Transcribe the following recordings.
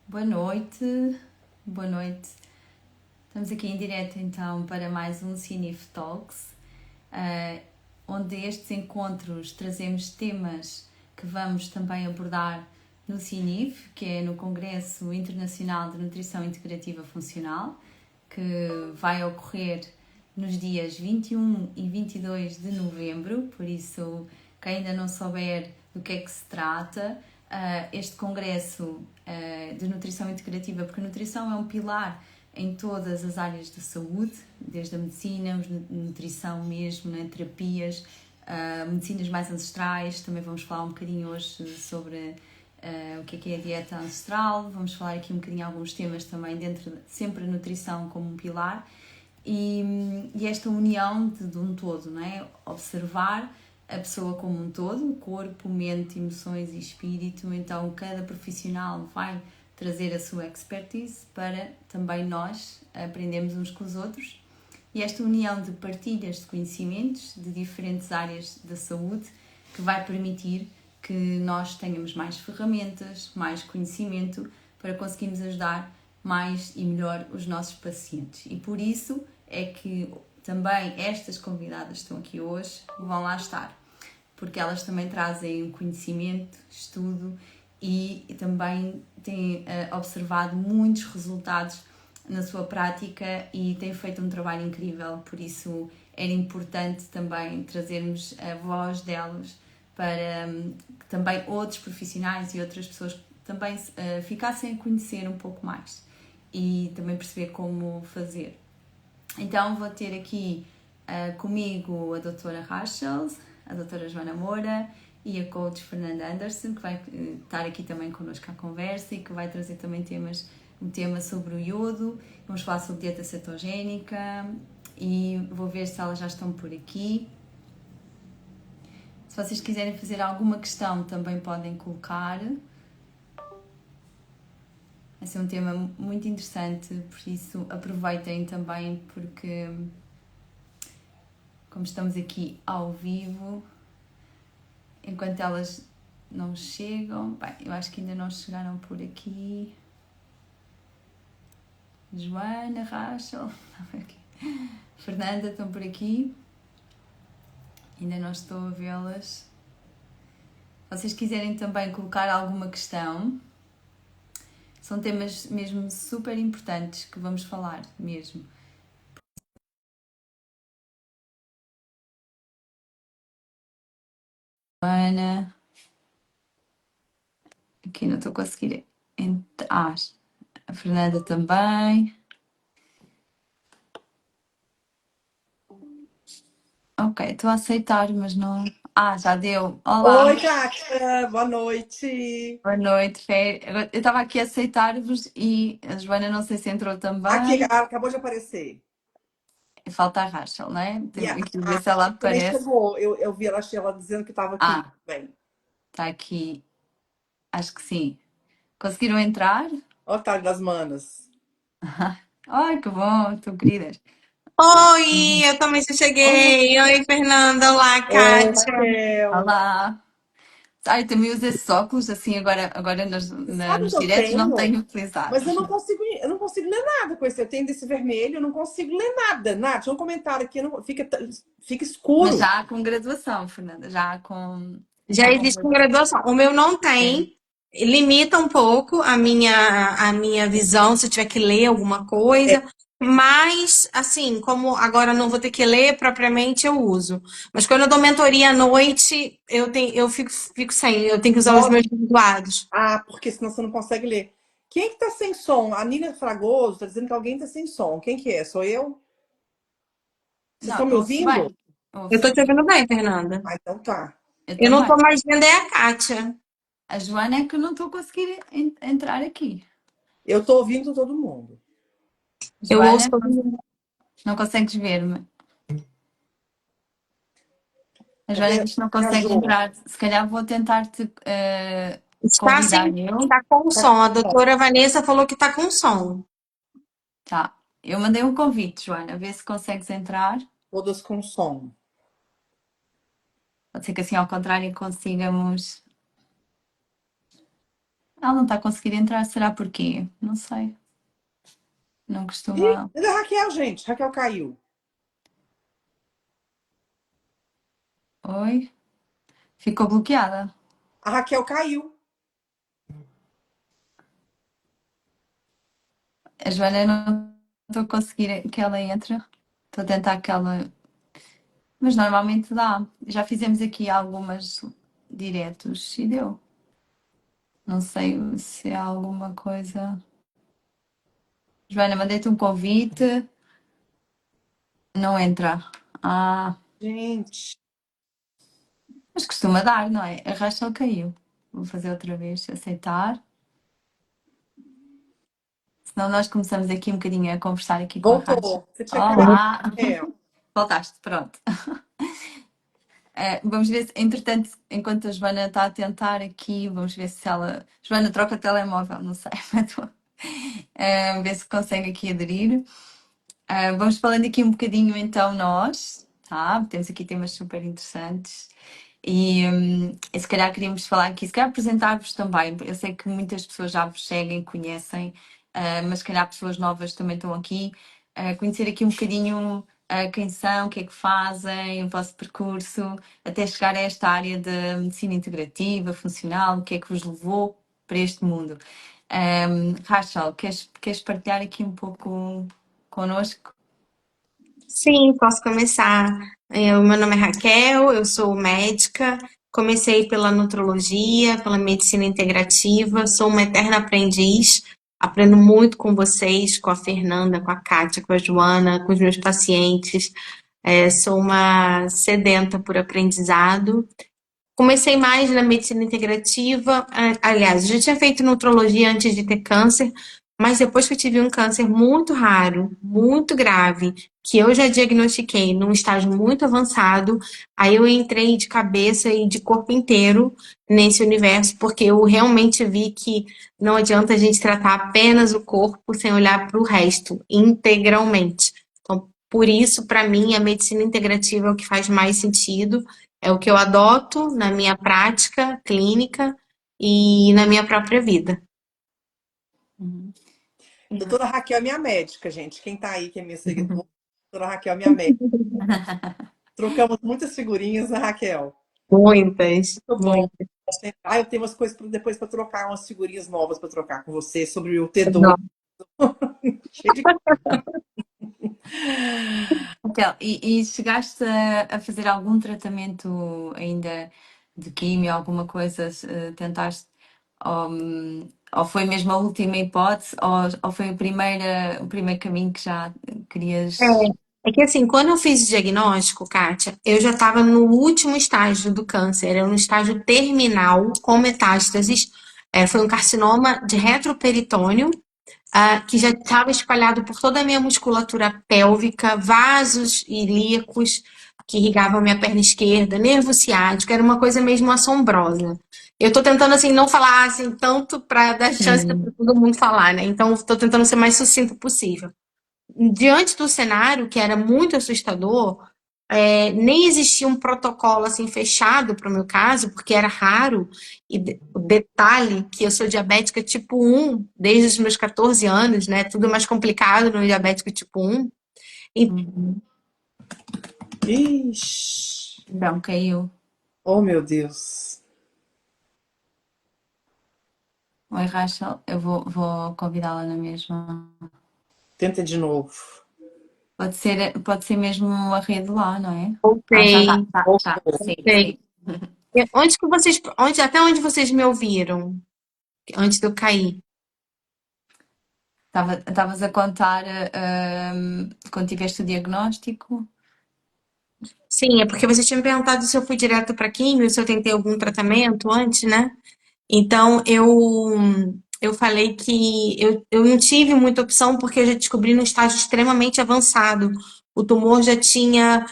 Boa noite, boa noite. Estamos aqui em direto então para mais um Cinef Talks, onde estes encontros trazemos temas que vamos também abordar no Cinef, que é no Congresso Internacional de Nutrição Integrativa Funcional, que vai ocorrer nos dias 21 e 22 de novembro, por isso, quem ainda não souber do que é que se trata, este congresso de nutrição integrativa, porque a nutrição é um pilar em todas as áreas da saúde, desde a medicina, nutrição mesmo, né, terapias, medicinas mais ancestrais. Também vamos falar um bocadinho hoje sobre o que é a dieta ancestral. Vamos falar aqui um bocadinho alguns temas também dentro, sempre a nutrição como um pilar. E esta união de um todo, não é? Observar a pessoa como um todo, o corpo, mente, emoções e espírito. Então cada profissional vai trazer a sua expertise para também nós aprendermos uns com os outros. E esta união de partilhas de conhecimentos de diferentes áreas da saúde que vai permitir que nós tenhamos mais ferramentas, mais conhecimento para conseguirmos ajudar mais e melhor os nossos pacientes. E por isso é que também estas convidadas que estão aqui hoje vão lá estar, porque elas também trazem conhecimento, estudo e também têm observado muitos resultados na sua prática e têm feito um trabalho incrível, por isso era importante também trazermos a voz delas para que também outros profissionais e outras pessoas também ficassem a conhecer um pouco mais e também perceber como fazer. Então vou ter aqui comigo a doutora Rachel, a doutora Joana Moura e a coach Fernanda Anderson, que vai estar aqui também connosco à conversa e que vai trazer também um tema sobre o iodo. Vamos falar sobre dieta cetogénica e vou ver se elas já estão por aqui. Se vocês quiserem fazer alguma questão também podem colocar. Vai ser um tema muito interessante, por isso aproveitem também, porque como estamos aqui ao vivo, enquanto elas não chegam, bem, eu acho que ainda não chegaram por aqui. Joana, Rachel, Fernanda, estão por aqui? Ainda não estou a vê-las. Se vocês quiserem também colocar alguma questão, são temas mesmo super importantes que vamos falar mesmo. Joana, aqui não estou a conseguir entrar. A Fernanda também. Ok, estou a aceitar, mas não. Já deu. Olá. Oi, Kátia, boa noite. Boa noite, Fé. Eu estava aqui a aceitar-vos e a Joana não sei se entrou Aqui, também. acabou de aparecer. Falta a Rachel, não é? E Tenho que ver se ela também aparece. chegou. Eu vi ela dizendo que estava aqui. Bem, Está aqui. Acho que sim. Conseguiram entrar? ó, tarde das manas. Ai, que bom, tão queridas. Oi, eu também já Oh, cheguei. Oi, Fernanda. Olá, Oi, Kátia. Raquel. olá. Ai, também uso esses óculos, assim, agora Você sabe o nos que eu diretos não tenho? tenho utilizado. Mas eu não consigo ler nada com esse. Eu tenho desse vermelho, eu não consigo ler nada. Nath, tinha um comentário aqui, fica Mas escuro. já com graduação, Fernanda, já com Já existe uma graduação. O meu não é. tem. Limita um pouco a minha visão se eu tiver que ler alguma É, coisa. Mas, assim, como agora eu não vou ter que ler propriamente, eu uso. Mas quando eu dou mentoria à noite, eu fico sem. Eu tenho que usar os nossa, meus graduados. porque senão você não consegue ler. Quem que tá sem som? A Nina Fragoso tá dizendo que alguém tá sem som. Quem que é? Sou eu? Vocês Não, estão me ouço ouvindo? bem. Eu tô Ouço. te ouvindo bem, Fernanda. Ah, então tá. Eu Eu não também. tô mais vendo, é a Kátia. A Joana é que eu não estou a conseguir entrar aqui. Eu tô ouvindo todo mundo. Eu ouço Joana, todo mundo. não consegues ver-me. A Joana Cadê? diz que não Cadê a consegue Jo? entrar. Se calhar vou tentar te Está convidar sim, eu. está com som. A doutora Vanessa falou que está com som. Tá. Eu mandei um convite, Joana. Vê se consegues entrar. Todas com som. Pode ser que assim ao contrário consigamos. Ela não está a conseguir entrar, será porquê? Não sei. Não Ih, costuma. cadê a Raquel, gente? Raquel caiu. Oi? Ficou bloqueada. A Raquel caiu. A Joana não estou a conseguir que ela entre. Estou a tentar que ela. Mas normalmente dá. Já fizemos aqui algumas diretos e deu. Não sei se há alguma coisa. Joana, mandei-te um convite. Não entra. Ah, Gente, mas costuma dar, não é? A Rachel caiu. Vou fazer outra vez. Aceitar. Senão nós começamos aqui um bocadinho a conversar aqui com a Rachel. voltou. Você tinha caído, Olá! Raquel. Voltaste, pronto. Vamos ver se, entretanto, enquanto a Joana está a tentar aqui, vamos ver se ela. Joana, troca o telemóvel, não sei. Ver se consegue aqui aderir. Vamos falando aqui um bocadinho então nós, tá? Temos aqui temas super interessantes. E se calhar queríamos falar aqui, se calhar apresentar-vos também. Eu sei que muitas pessoas já vos seguem, conhecem, mas se calhar pessoas novas também estão aqui. Conhecer aqui um bocadinho quem são, o que é que fazem, o vosso percurso, até chegar a esta área de medicina integrativa, funcional, o que é que vos levou para este mundo. Rachel, queres partilhar aqui um pouco connosco? Sim, posso começar. O meu nome é Raquel, eu sou médica. Comecei pela nutrologia, pela medicina integrativa, sou uma eterna aprendiz. Aprendo muito com vocês, com a Fernanda, com a Kátia, com a Joana, com os meus pacientes. Sou uma sedenta por aprendizado. Comecei mais na medicina integrativa. Aliás, eu já tinha feito nutrologia antes de ter câncer, mas depois que eu tive um câncer muito raro, muito grave, que eu já diagnostiquei num estágio muito avançado, aí eu entrei de cabeça e de corpo inteiro nesse universo, porque eu realmente vi que não adianta a gente tratar apenas o corpo sem olhar para o resto, integralmente. Então, por isso, para mim, a medicina integrativa é o que faz mais sentido. É o que eu adoto na minha prática clínica e na minha própria vida. Uhum. Doutora Raquel é minha médica, gente. Quem tá aí, que é minha seguidora, doutora Raquel é minha médica. Trocamos muitas figurinhas, né, Raquel? Muitas, Muito bom. muitas. Eu tenho umas coisas depois para trocar, umas figurinhas novas para trocar com você sobre o T2. Cheio de... Então, e chegaste a fazer algum tratamento ainda de químio, alguma coisa, tentaste, ou foi mesmo a última hipótese, ou foi o primeiro caminho que já querias? É que assim, quando eu fiz o diagnóstico, Kátia, eu já estava no último estágio do câncer, era no estágio terminal com metástases. Foi um carcinoma de retroperitônio, que já estava espalhado por toda a minha musculatura pélvica, vasos ilíacos que irrigavam a minha perna esquerda, nervo ciático, era uma coisa mesmo assombrosa. Eu tô tentando, assim, não falar, assim, tanto para dar chance para Sim. todo mundo falar, né? Então, estou tentando ser mais sucinto possível. Diante do cenário, que era muito assustador, nem existia um protocolo assim fechado para o meu caso, porque era raro. O detalhe que eu sou diabética tipo 1 desde os meus 14 anos, né? Tudo mais complicado no diabético tipo 1. E Uhum. Ixi. Não, caiu. Oh, meu Deus. Oi, Rachel, eu vou convidá-la na mesma. Tenta de novo. Pode ser mesmo a rede lá, não é? Ah, já está, voltei, tá, sim, voltei. sim. Até onde vocês me ouviram antes de eu cair? Estavas a contar quando tiveste o diagnóstico. Sim, é porque você tinha me perguntado se eu fui direto para químio, se eu tentei algum tratamento antes, né? Então, eu falei que eu não tive muita opção porque eu já descobri num estágio extremamente avançado. O tumor já tinha,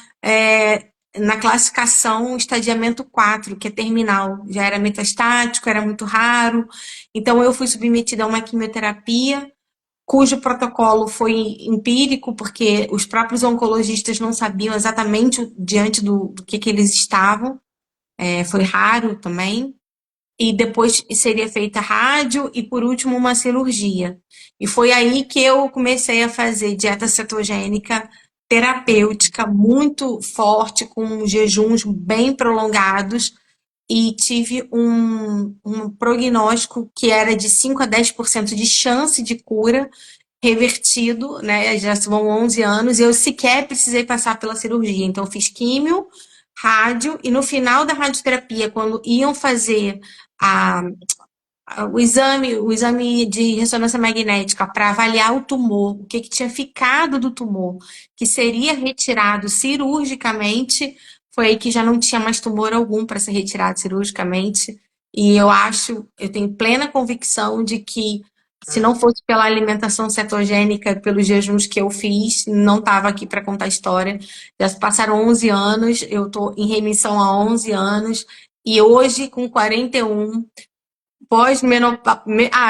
na classificação, estadiamento 4 que é terminal. Já era metastático, era muito raro. Então, eu fui submetida a uma quimioterapia, cujo protocolo foi empírico, porque os próprios oncologistas não sabiam exatamente diante do que eles estavam. Foi raro também. e depois seria feita rádio e por último uma cirurgia. E foi aí que eu comecei a fazer dieta cetogênica terapêutica muito forte, com jejuns bem prolongados, e tive um prognóstico que era de 5 a 10% de chance de cura revertido, né? Já vão 11 anos, e eu sequer precisei passar pela cirurgia. Então, eu fiz químio, rádio, e no final da radioterapia, quando iam fazer a o exame de ressonância magnética para avaliar o tumor, o que que tinha ficado do tumor, que seria retirado cirurgicamente, foi aí que já não tinha mais tumor algum para ser retirado cirurgicamente. E eu tenho plena convicção de que se não fosse pela alimentação cetogênica, pelos jejuns que eu fiz, não estava aqui para contar a história. Já se passaram 11 anos, eu estou em remissão há 11 anos, e hoje, com 41, pós-menopausa.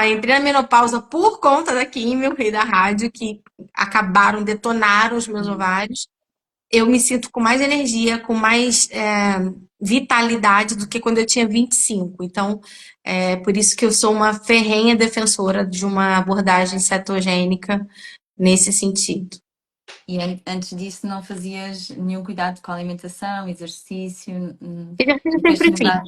Entrei na menopausa por conta da químio e da rádio, que detonaram os meus ovários. Eu me sinto com mais energia, com mais vitalidade do que quando eu tinha 25. Então, é por isso que eu sou uma ferrenha defensora de uma abordagem cetogênica nesse sentido. E antes disso não fazias nenhum cuidado com a alimentação, exercício? Exercício eu Depois de sempre fiz. mudar?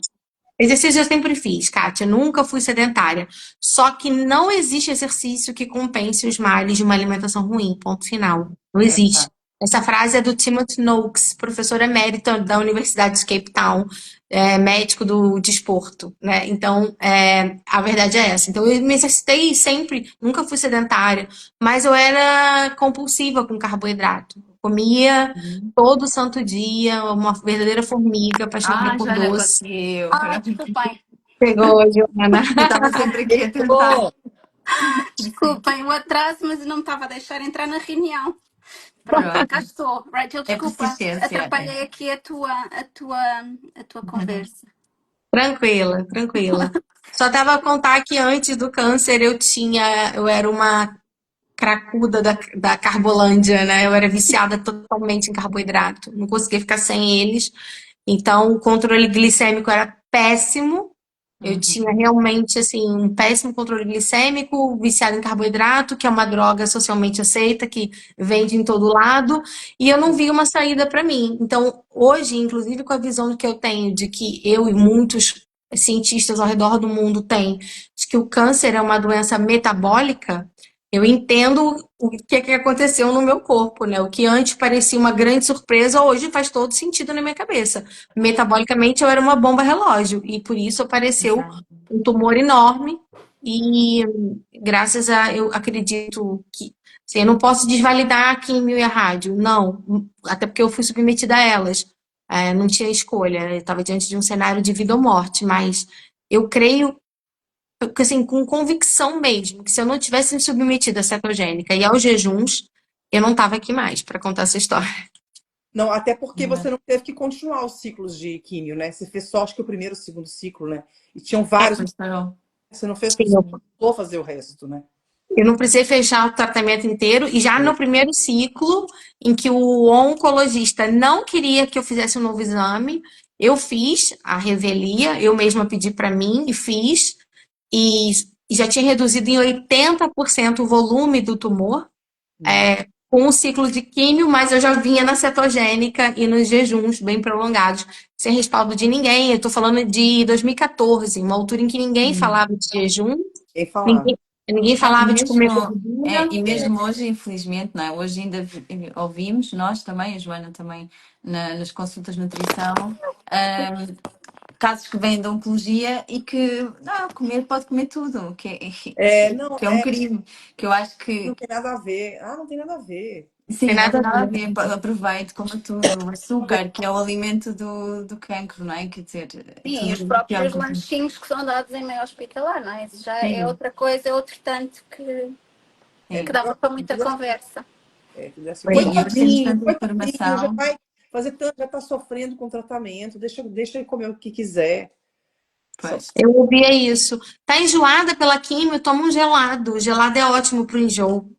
Exercício eu sempre fiz, Kátia. Nunca fui sedentária. Só que não existe exercício que compense os males de uma alimentação ruim. Ponto final. Não É existe. verdade. Essa frase é do Timothy Noakes, professor emérito da Universidade de Cape Town, médico do desporto, né? Então, a verdade é essa. Então, eu me exercitei sempre, nunca fui sedentária, mas eu era compulsiva com carboidrato. Comia Uhum. todo santo dia, uma verdadeira formiga, apaixonada por Joana doce. conseguiu. Tudo bem. Pegou, Joana. Eu estava sempre aqui a tentar. Bom, Desculpem o atraso, mas eu não me estava a deixar entrar na reunião. Pronto, cá Pronto. estou. Rachel, É desculpa, persistência. atrapalhei aqui a tua conversa. Tranquila, tranquila. Só tava a contar que antes do câncer eu era uma cracuda da Carbolândia, né? Eu era viciada totalmente em carboidrato. Não conseguia ficar sem eles. Então, o controle glicêmico era péssimo. Eu tinha Uhum. realmente, assim, um péssimo controle glicêmico, viciada em carboidrato, que é uma droga socialmente aceita, que vende em todo lado, e eu não vi uma saída para mim. Então, hoje, inclusive com a visão que eu tenho de que eu e muitos cientistas ao redor do mundo têm, de que o câncer é uma doença metabólica, eu entendo o que é que aconteceu no meu corpo, né? O que antes parecia uma grande surpresa, hoje faz todo sentido na minha cabeça. Metabolicamente, eu era uma bomba relógio, e por isso apareceu Exato. um tumor enorme. E graças a, eu acredito que, assim, eu não posso desvalidar a químio e a rádio, não, até porque eu fui submetida a elas. Não tinha escolha, eu estava diante de um cenário de vida ou morte, mas eu creio, assim, com convicção mesmo, que se eu não tivesse me submetido à cetogênica e aos jejuns, eu não estava aqui mais para contar essa história. não, até porque você Exato. não teve que continuar os ciclos de químio, né? Você fez só, acho que o primeiro e o segundo ciclo, né? E tinham vários. Pois parou. Você não fez, Sim, você não precisou fazer o resto, né? eu não precisei fechar o tratamento inteiro, e já no primeiro ciclo, em que o oncologista não queria que eu fizesse um novo exame, eu fiz a revelia, eu mesma pedi para mim e fiz, e já tinha reduzido em 80% o volume do tumor, com o ciclo de químio, mas eu já vinha na cetogênica e nos jejuns bem prolongados, sem respaldo de ninguém. Eu estou falando de 2014, uma altura em que ninguém Uhum. falava de jejum, Quem falar? ninguém E falava de comer mesmo, gordura. e mesmo hoje, infelizmente, não é? Hoje ainda ouvimos, nós também, a Joana também, nas consultas de nutrição, ahm, casos que vêm da oncologia e que não, pode comer tudo, Não, que é um crime, que eu acho não que tem nada a ver. Ah, não tem nada a ver. Tem sim, não nada tem a nada a ver. ver, aproveite, coma tudo, o açúcar, que é o alimento do cancro, não é? Quer dizer, Sim, e os tudo que é o próprios lanchinhos que são dados em meio hospitalar, não é? Isso já é sim, outra coisa, é outro tanto que sim. dava para muita conversa. Que diz assim, Pois Sim, hoje temos tanta coitadinho, já informação. vai fazer tanto, já tá sofrendo com tratamento, deixa ele comer o que quiser. Só- Pois. Eu ouvia isso. Tá enjoada pela químio? Toma um gelado. O gelado é ótimo pro enjoo.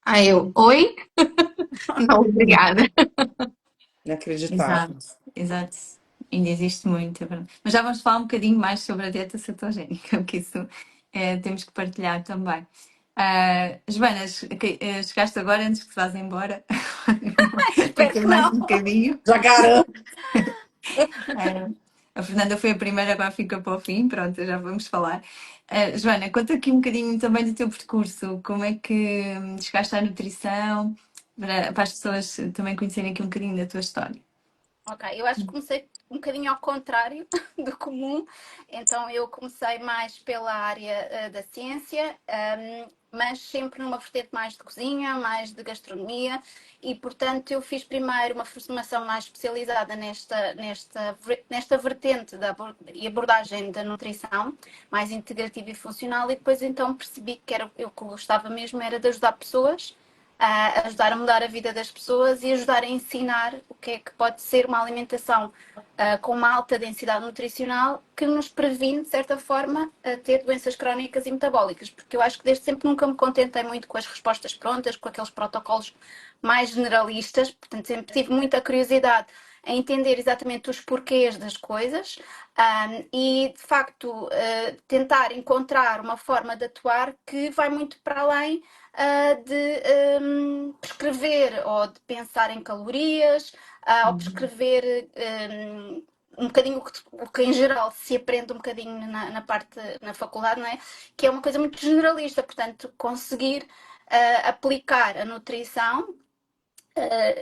Aí eu, oi? Não, obrigada. Inacreditável. Exato, exato. Ainda existe muito, é verdade. Mas já vamos falar um bocadinho mais sobre a dieta cetogénica, porque isso temos que partilhar também. Joana, chegaste agora antes que te vás embora. Espero Fica que mais não. um bocadinho. Já garanto. A Fernanda foi a primeira, agora fica para o fim. Pronto, já vamos falar. Joana, conta aqui um bocadinho também do teu percurso. Como é que chegaste à nutrição? Para as pessoas também conhecerem aqui um bocadinho da tua história. Ok, eu acho que comecei um bocadinho ao contrário do comum, então eu comecei mais pela área da ciência, mas sempre numa vertente mais de cozinha, mais de gastronomia, e portanto eu fiz primeiro uma formação mais especializada nesta vertente e abordagem da nutrição, mais integrativa e funcional, e depois então percebi que era, eu que gostava mesmo era de ajudar pessoas a ajudar a mudar a vida das pessoas e ajudar a ensinar o que é que pode ser uma alimentação com uma alta densidade nutricional que nos previne, de certa forma, a ter doenças crónicas e metabólicas. Porque eu acho que desde sempre nunca me contentei muito com as respostas prontas, com aqueles protocolos mais generalistas, portanto sempre tive muita curiosidade a entender exatamente os porquês das coisas e, de facto, tentar encontrar uma forma de atuar que vai muito para além de prescrever ou de pensar em calorias, ou prescrever um bocadinho o que em geral se aprende um bocadinho na parte, na faculdade, não é? Que é uma coisa muito generalista, portanto, conseguir aplicar a nutrição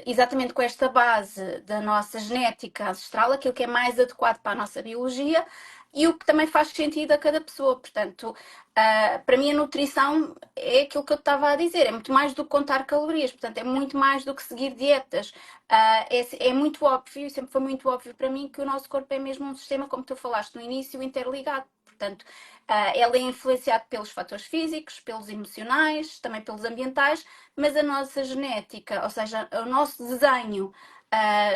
exatamente com esta base da nossa genética ancestral, aquilo que é mais adequado para a nossa biologia e o que também faz sentido a cada pessoa. Portanto, para mim a nutrição é aquilo que eu estava a dizer, é muito mais do que contar calorias, portanto, é muito mais do que seguir dietas. É muito óbvio, sempre foi muito óbvio para mim que o nosso corpo é mesmo um sistema, como tu falaste no início, interligado. Portanto, ele é influenciado pelos fatores físicos, pelos emocionais, também pelos ambientais, mas a nossa genética, ou seja, o nosso desenho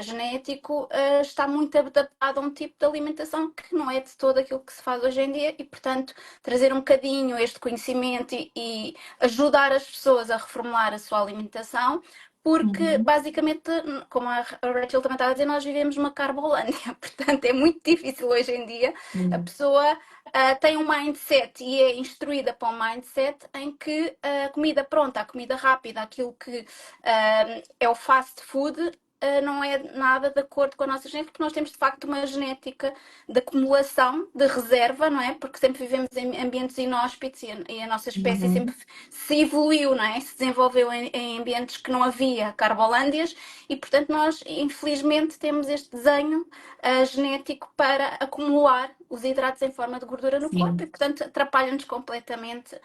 genético está muito adaptado a um tipo de alimentação que não é de todo aquilo que se faz hoje em dia e, portanto, trazer um bocadinho este conhecimento e ajudar as pessoas a reformular a sua alimentação, porque basicamente, como a Rachel também estava a dizer, nós vivemos uma carbolândia, portanto é muito difícil hoje em dia a pessoa tem um mindset e é instruída para um mindset em que a comida pronta, a comida rápida, aquilo que é o fast food, não é nada de acordo com a nossa genética, porque nós temos de facto uma genética de acumulação, de reserva, não é? Porque sempre vivemos em ambientes inóspitos e a nossa espécie sempre se evoluiu, não é? Se desenvolveu em ambientes que não havia carbolândias e, portanto, nós infelizmente temos este desenho genético para acumular os hidratos em forma de gordura no corpo Sim. e, portanto, atrapalha-nos completamente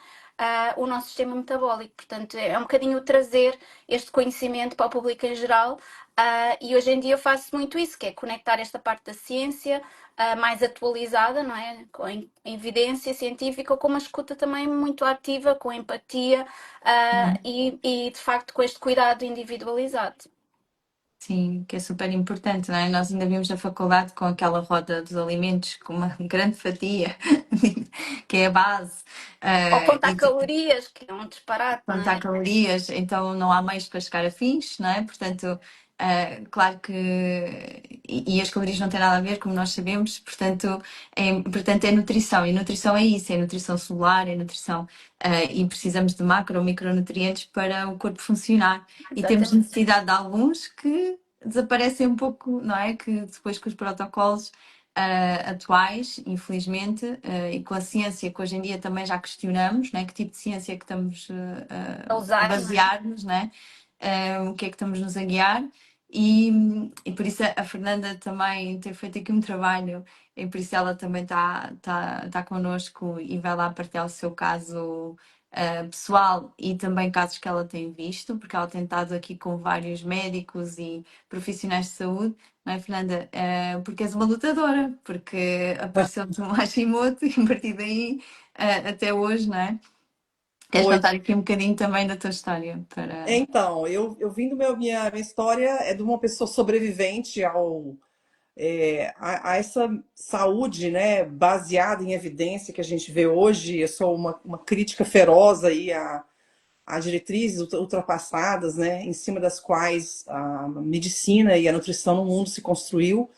o nosso sistema metabólico. Portanto, é um bocadinho trazer este conhecimento para o público em geral e hoje em dia eu faço muito isso, que é conectar esta parte da ciência mais atualizada, não é? Com evidência científica, com uma escuta também muito ativa, com empatia e, de facto, com este cuidado individualizado. Sim, que é super importante, não é? Nós ainda vimos na faculdade com aquela roda dos alimentos, com uma grande fatia, que é a base, Ou contar e calorias, que é um disparate, não contar é? calorias, então não há meios para chegar a fins, não é? Portanto, claro que. E as calorias não têm nada a ver, como nós sabemos, portanto é nutrição, e nutrição é isso, é nutrição celular, é nutrição. E precisamos de macro ou micronutrientes para o corpo funcionar. E temos Exatamente. necessidade de alguns que desaparecem um pouco, não é? Que depois com os protocolos atuais, infelizmente, e com a ciência que hoje em dia também já questionamos, né? Que tipo de ciência é que estamos A a usar, não é? basear-nos, né? O que é que estamos-nos a guiar. E por isso a Fernanda também tem feito aqui um trabalho, e por isso ela também está connosco e vai lá partilhar o seu caso pessoal e também casos que ela tem visto, porque ela tem estado aqui com vários médicos e profissionais de saúde, não é, Fernanda? Porque és uma lutadora, porque apareceu-te um Hashimoto e a partir daí até hoje, não é? Queres Oi. contar aqui um bocadinho também da tua história? Então, eu vim do minha história é de uma pessoa sobrevivente a essa saúde, né, baseada em evidência que a gente vê hoje. Eu sou uma crítica feroz aí a diretrizes ultrapassadas, né, em cima das quais a medicina e a nutrição no mundo se construiu.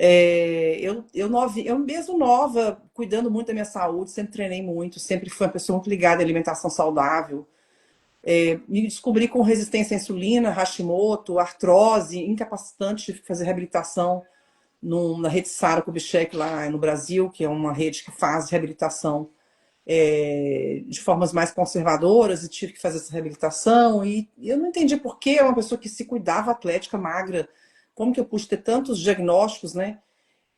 Eu mesmo nova, cuidando muito da minha saúde, sempre treinei muito, sempre fui uma pessoa muito ligada à alimentação saudável. Me descobri com resistência à insulina, Hashimoto, artrose, incapacitante de fazer reabilitação na rede Sara Kubitschek lá no Brasil, que é uma rede que faz reabilitação de formas mais conservadoras, e tive que fazer essa reabilitação. E eu não entendi por que uma pessoa que se cuidava, atlética, magra, como que eu pude ter tantos diagnósticos, né?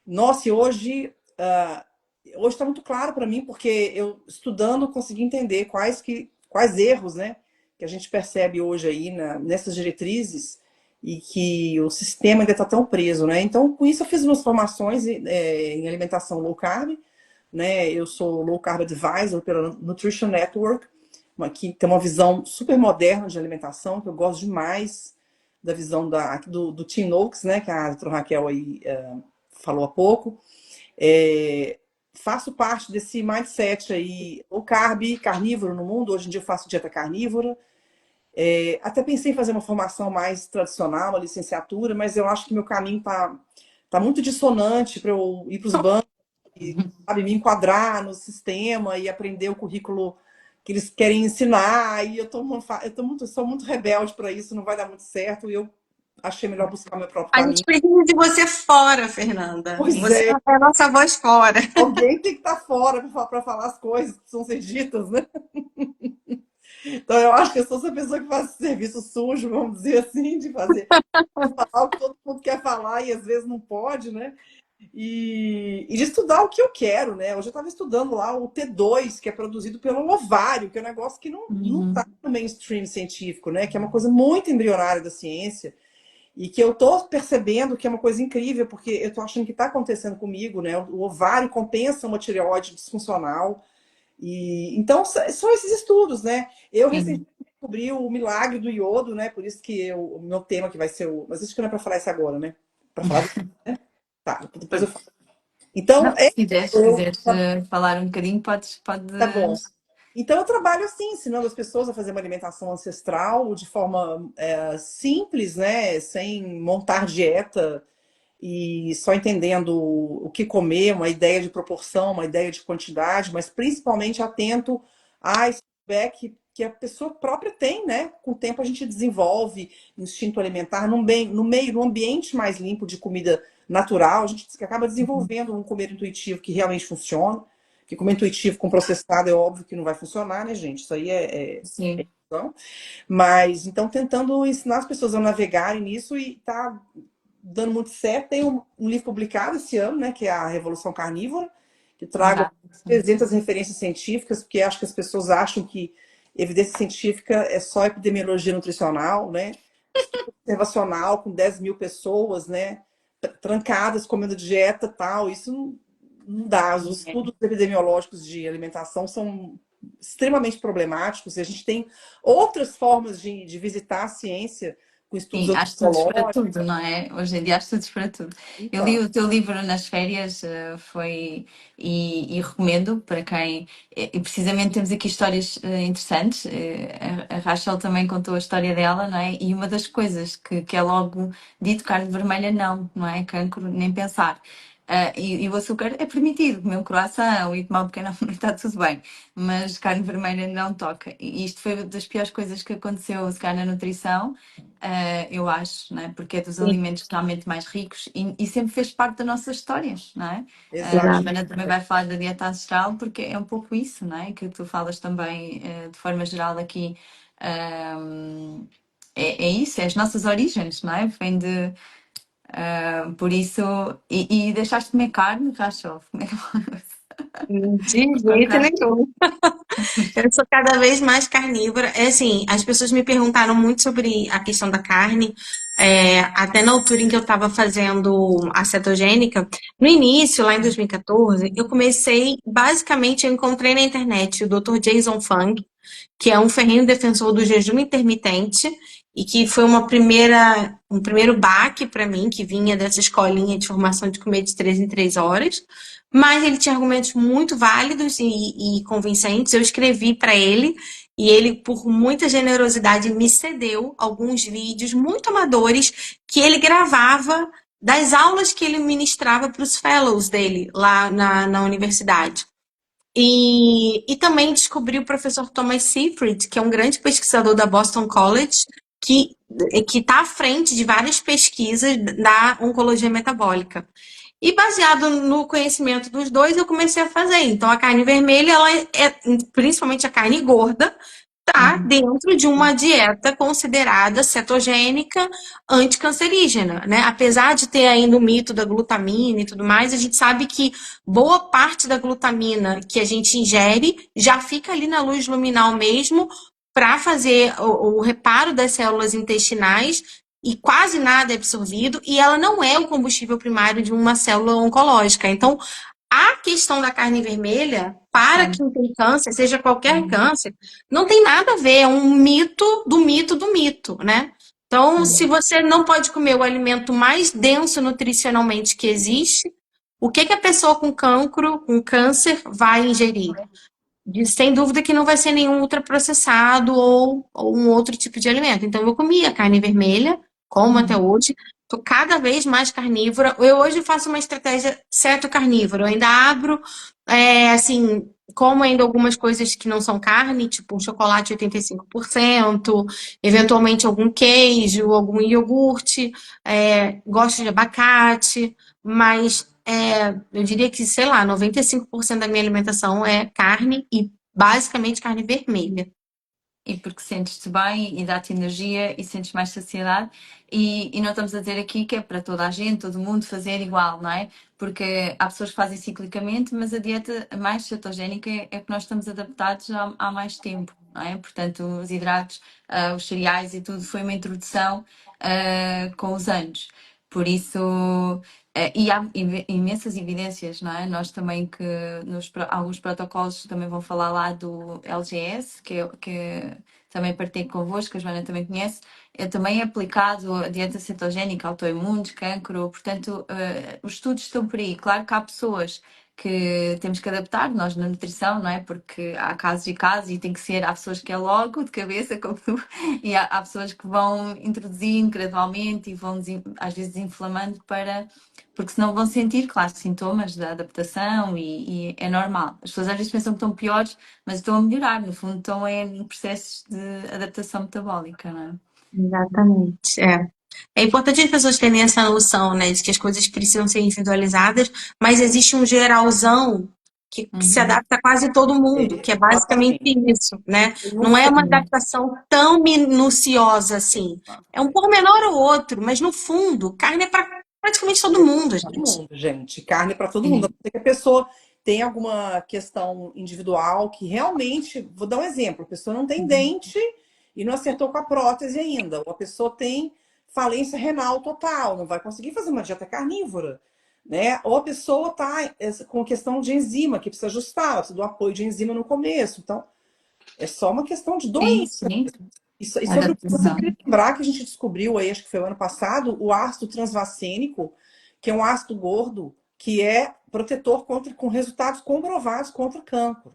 Nossa, e hoje está muito claro para mim, porque eu estudando consegui entender quais erros, né, que a gente percebe hoje aí nessas diretrizes e que o sistema ainda está tão preso, né? Então, com isso eu fiz umas formações em alimentação low carb, né? Eu sou low carb advisor pela Nutrition Network, que tem uma visão super moderna de alimentação, que eu gosto demais da visão do Tim Noakes, né, que a doutora Raquel aí falou há pouco. Faço parte desse mindset aí, low carb, carnívoro no mundo. Hoje em dia eu faço dieta carnívora. Até pensei em fazer uma formação mais tradicional, uma licenciatura, mas eu acho que meu caminho tá muito dissonante para eu ir para os bancos e, sabe, me enquadrar no sistema e aprender o currículo que eles querem ensinar. E sou muito rebelde para isso, não vai dar muito certo. E eu achei melhor buscar meu próprio A gente caminho. precisa de você fora, Fernanda. Pois Você é, é a nossa voz fora. alguém tem que estar fora para falar as coisas que precisam ser ditas, né? Então eu acho que eu sou essa pessoa que faz serviço sujo, vamos dizer assim, de falar o que todo mundo quer falar e às vezes não pode, né? E de estudar o que eu quero, né? Hoje eu estava estudando lá o T2, que é produzido pelo ovário, que é um negócio que não está no mainstream científico, né? Que é uma coisa muito embrionária da ciência e que eu estou percebendo que é uma coisa incrível, porque eu estou achando que está acontecendo comigo, né? O ovário compensa uma tireoide disfuncional. E então são esses estudos, né? Eu Sim. recentemente descobri o milagre do iodo, né? Por isso que o meu tema que vai ser mas acho que não é para falar isso agora, né? Para falar tá, depois eu falo. Então, Não, se quiseres tá falar um bocadinho, podes. tá bom. Então eu trabalho assim, ensinando as pessoas a fazer uma alimentação ancestral de forma simples, né? Sem montar dieta e só entendendo o que comer, uma ideia de proporção, uma ideia de quantidade, mas principalmente atento a esse feedback que a pessoa própria tem, né? Com o tempo a gente desenvolve instinto alimentar no ambiente mais limpo de comida natural, a gente acaba desenvolvendo um comer intuitivo que realmente funciona. Que comer intuitivo com processado é óbvio que não vai funcionar, né, gente? Isso aí Sim. então. Mas então tentando ensinar as pessoas a navegarem nisso e tá dando muito certo. Tem um livro publicado esse ano, né, que é a Revolução Carnívora, que trago Exato. 300 referências científicas, porque acho que as pessoas acham que evidência científica é só epidemiologia nutricional, né? Estudo observacional com 10 mil pessoas, né? Trancadas, comendo dieta e tal. Isso não dá. Os estudos epidemiológicos de alimentação são extremamente problemáticos e a gente tem outras formas de visitar a ciência com estudos Sim, há estudos para antropológicos. tudo, não é? Hoje em dia há estudos para tudo. Eu li Então, o teu livro nas férias, e recomendo para quem. E precisamente temos aqui histórias interessantes. A Rachel também contou a história dela, não é? E uma das coisas que é logo dito: carne vermelha não é? Cancro, nem pensar. E o açúcar é permitido, comer um croissant e tomar um pequeno almoço, está tudo bem, mas carne vermelha não toca. E isto foi uma das piores coisas que aconteceu, se calhar, na nutrição. Eu acho, não é? Porque é dos alimentos realmente mais ricos e sempre fez parte da nossa história, não é? A exato. Joana também vai falar da dieta ancestral porque é um pouco isso, não é? Que tu falas também, de forma geral aqui. É isso, é as nossas origens, não é? Vem de. Por isso. E deixaste de comer carne, Rachel? Como é que De com jeito carne? nenhum. Eu sou cada vez mais carnívora. É assim, as pessoas me perguntaram muito sobre a questão da carne, até na altura em que eu estava fazendo a cetogênica. No início, lá em 2014, eu comecei, basicamente, eu encontrei na internet o Dr. Jason Fung, que é um ferrenho defensor do jejum intermitente e que foi um primeiro baque para mim, que vinha dessa escolinha de formação de comer de 3 em 3 horas. Mas ele tinha argumentos muito válidos e convincentes. Eu escrevi para ele e ele, por muita generosidade, me cedeu alguns vídeos muito amadores que ele gravava das aulas que ele ministrava para os fellows dele lá na universidade. E também descobri o professor Thomas Seyfried, que é um grande pesquisador da Boston College, que está à frente de várias pesquisas da oncologia metabólica. E baseado no conhecimento dos dois, eu comecei a fazer. Então, a carne vermelha, principalmente a carne gorda, está dentro de uma dieta considerada cetogênica anticancerígena, né? Apesar de ter ainda o mito da glutamina e tudo mais, a gente sabe que boa parte da glutamina que a gente ingere já fica ali na luz luminal mesmo para fazer o reparo das células intestinais e quase nada é absorvido, e ela não é o combustível primário de uma célula oncológica. Então, a questão da carne vermelha, para quem tem câncer, seja qualquer câncer, não tem nada a ver, é um mito do mito do mito, né? Então, se você não pode comer o alimento mais denso nutricionalmente que existe, o que a pessoa com cancro, com câncer, vai ingerir? Sem dúvida que não vai ser nenhum ultraprocessado ou um outro tipo de alimento. Então, eu comia carne vermelha, como até hoje. Estou cada vez mais carnívora. Eu hoje faço uma estratégia certo carnívoro. Eu ainda abro, assim, como ainda algumas coisas que não são carne, tipo um chocolate 85%, eventualmente algum queijo, algum iogurte, gosto de abacate, mas eu diria que, sei lá, 95% da minha alimentação é carne e basicamente carne vermelha. E porque sentes-te bem e dá-te energia e sentes mais saciedade. E não estamos a dizer aqui que é para toda a gente, todo mundo fazer igual, não é? Porque há pessoas que fazem ciclicamente, mas a dieta mais cetogénica é que nós estamos adaptados há mais tempo, não é? Portanto, os hidratos, os cereais e tudo foi uma introdução com os anos. Por isso, e há imensas evidências, não é? Nós também que alguns protocolos também vão falar lá do LGS, que também partilhei convosco, a Joana também conhece, também é aplicado a dieta cetogénica, autoimunes, cancro, portanto, os estudos estão por aí. Claro que há pessoas que temos que adaptar, nós na nutrição, não é? Porque há casos e casos e tem que ser, há pessoas que é logo de cabeça, como tu, e há pessoas que vão introduzindo gradualmente e vão às vezes desinflamando porque senão vão sentir, claro, sintomas da adaptação e é normal. As pessoas às vezes pensam que estão piores, mas estão a melhorar, no fundo estão em processos de adaptação metabólica, não é? Exatamente, É importante as pessoas terem essa noção, né, de que as coisas precisam ser individualizadas, mas existe um geralzão que se adapta a quase todo mundo, que é basicamente Exatamente. isso, né? Eu Não é sei. uma adaptação tão minuciosa assim. É um pormenor ou outro, mas no fundo, carne é para praticamente todo mundo, Todo gente. mundo, gente. Carne para todo mundo. A Sim. não ser que a pessoa tem alguma questão individual que realmente, vou dar um exemplo, a pessoa não tem dente e não acertou com a prótese ainda. Ou a pessoa tem falência renal total, não vai conseguir fazer uma dieta carnívora, né? Ou a pessoa está com questão de enzima, que precisa ajustar, precisa do apoio de enzima no começo. Então, é só uma questão de Sim, doença. sim. E sobre o que eu Adaptação. queria lembrar que a gente descobriu aí, acho que foi o ano passado, o ácido transvacênico, que é um ácido gordo que é protetor com resultados comprovados contra o cancro.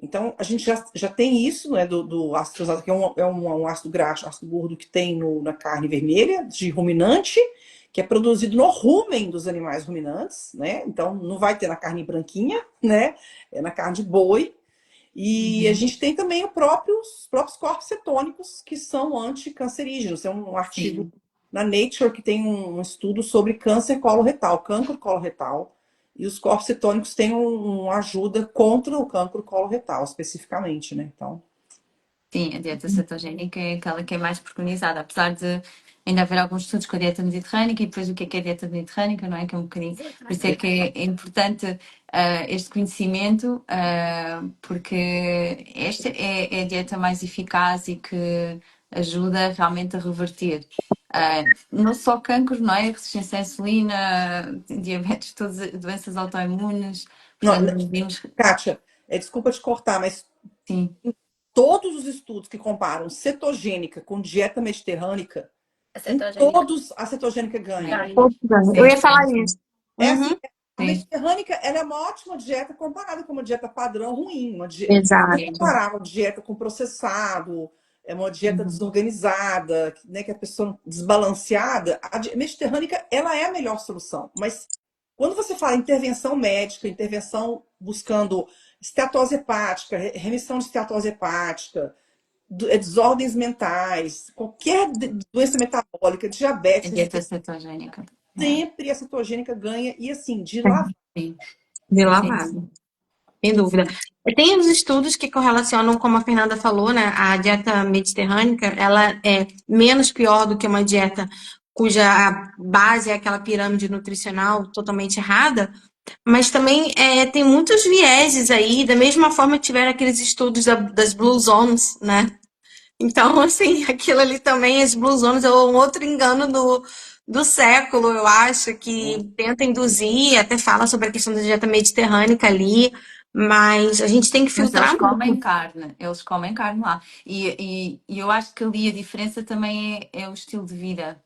Então, a gente já tem isso, né, do ácido transvacênico, que um ácido graxo, ácido gordo que tem na carne vermelha, de ruminante, que é produzido no rumen dos animais ruminantes, né? Então, não vai ter na carne branquinha, né? É na carne de boi. E a gente tem também os próprios corpos cetônicos que são anticancerígenos. Tem um artigo Sim. na Nature que tem um estudo sobre câncer coloretal, cancro coloretal. E os corpos cetônicos têm uma ajuda contra o cancro coloretal, especificamente, né? Então, Sim, a dieta cetogénica é aquela que é mais preconizada, apesar de ainda haver alguns estudos com a dieta mediterrânica e depois o que é a dieta mediterrânica, não é? Que é um bocadinho. Por isso é que é importante este conhecimento, porque esta é a dieta mais eficaz e que ajuda realmente a reverter. Não só cancro, não é? Resistência à insulina, diabetes, todas as doenças autoimunes. não, Portanto, nós vimos. Kátia, desculpa te cortar, mas Sim, todos os estudos que comparam cetogênica com dieta mediterrânica, A em cetogénica todos a cetogênica ganha. ganha. Eu sim, ia falar sim, isso. É assim, Uhum. a sim. mediterrânica ela é uma ótima dieta comparada com uma dieta padrão ruim. Você Exato. comparar uma dieta com processado, é uma dieta desorganizada, né, que a pessoa desbalanceada, a mediterrânica, ela é a melhor solução. Mas quando você fala intervenção médica, intervenção buscando esteatose hepática, remissão de esteatose hepática, desordens mentais, qualquer doença metabólica, A diabetes, dieta cetogénica. sempre a cetogênica ganha, e assim, de lavada. Sim, De sim, lavada. Sem dúvida. Tem os estudos que correlacionam, como a Fernanda falou, né? A dieta mediterrânica, ela é menos pior do que uma dieta cuja base é aquela pirâmide nutricional totalmente errada, mas também tem muitos vieses aí, da mesma forma que tiveram aqueles estudos das Blue Zones, né? Então, assim, aquilo ali também, as Blue Zones, é um outro engano do século, eu acho, que tenta induzir, até fala sobre a questão da dieta mediterrânica ali, mas a gente tem que mas eles filtrar comem muito. carne, eles comem carne lá. E eu acho que ali a diferença também é o estilo de vida,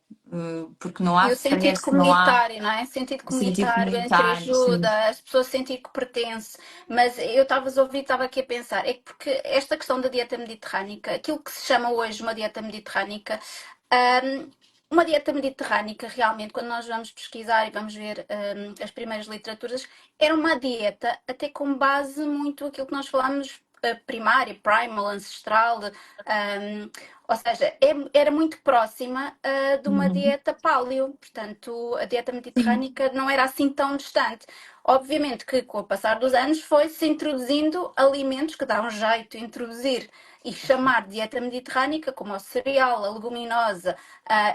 porque não há E o sentido stress, não há comunitário, não é? Sentido sentido comunitário, entre comunitário, sim. ajuda, as pessoas sentir que pertence. Mas eu estava a ouvir, estava aqui a pensar, é que porque esta questão da dieta mediterrânica, aquilo que se chama hoje uma dieta mediterrânica, hum, uma dieta mediterrânica, realmente, quando nós vamos pesquisar e vamos ver as primeiras literaturas, era uma dieta até com base muito aquilo que nós falamos primária, primal, ancestral, ou seja, era muito próxima de uma Uhum. dieta paleo, portanto, a dieta Sim. mediterrânica não era assim tão distante. Obviamente que com o passar dos anos foi-se introduzindo alimentos que dá um jeito de introduzir e chamar de dieta mediterrânica, como o cereal, a leguminosa,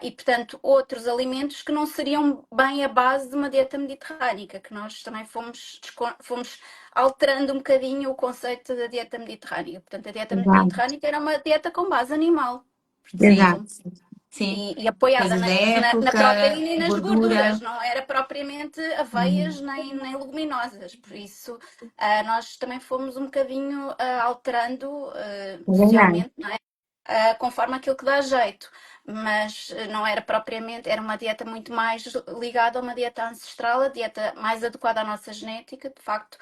e, portanto, outros alimentos que não seriam bem a base de uma dieta mediterrânica, que nós também fomos alterando um bocadinho o conceito da dieta mediterrânea. Portanto, a dieta Exato, mediterrânica era uma dieta com base animal, Sim, exato. portanto, sim. e apoiada Coisas da na época, proteína e nas gorduras, gordura. não era propriamente Uhum. aveias nem leguminosas. Por isso, nós também fomos um bocadinho alterando É verdade. socialmente, não é? Conforme aquilo que dá jeito. Mas não era propriamente, era uma dieta muito mais ligada a uma dieta ancestral, a dieta mais adequada à nossa genética, de facto,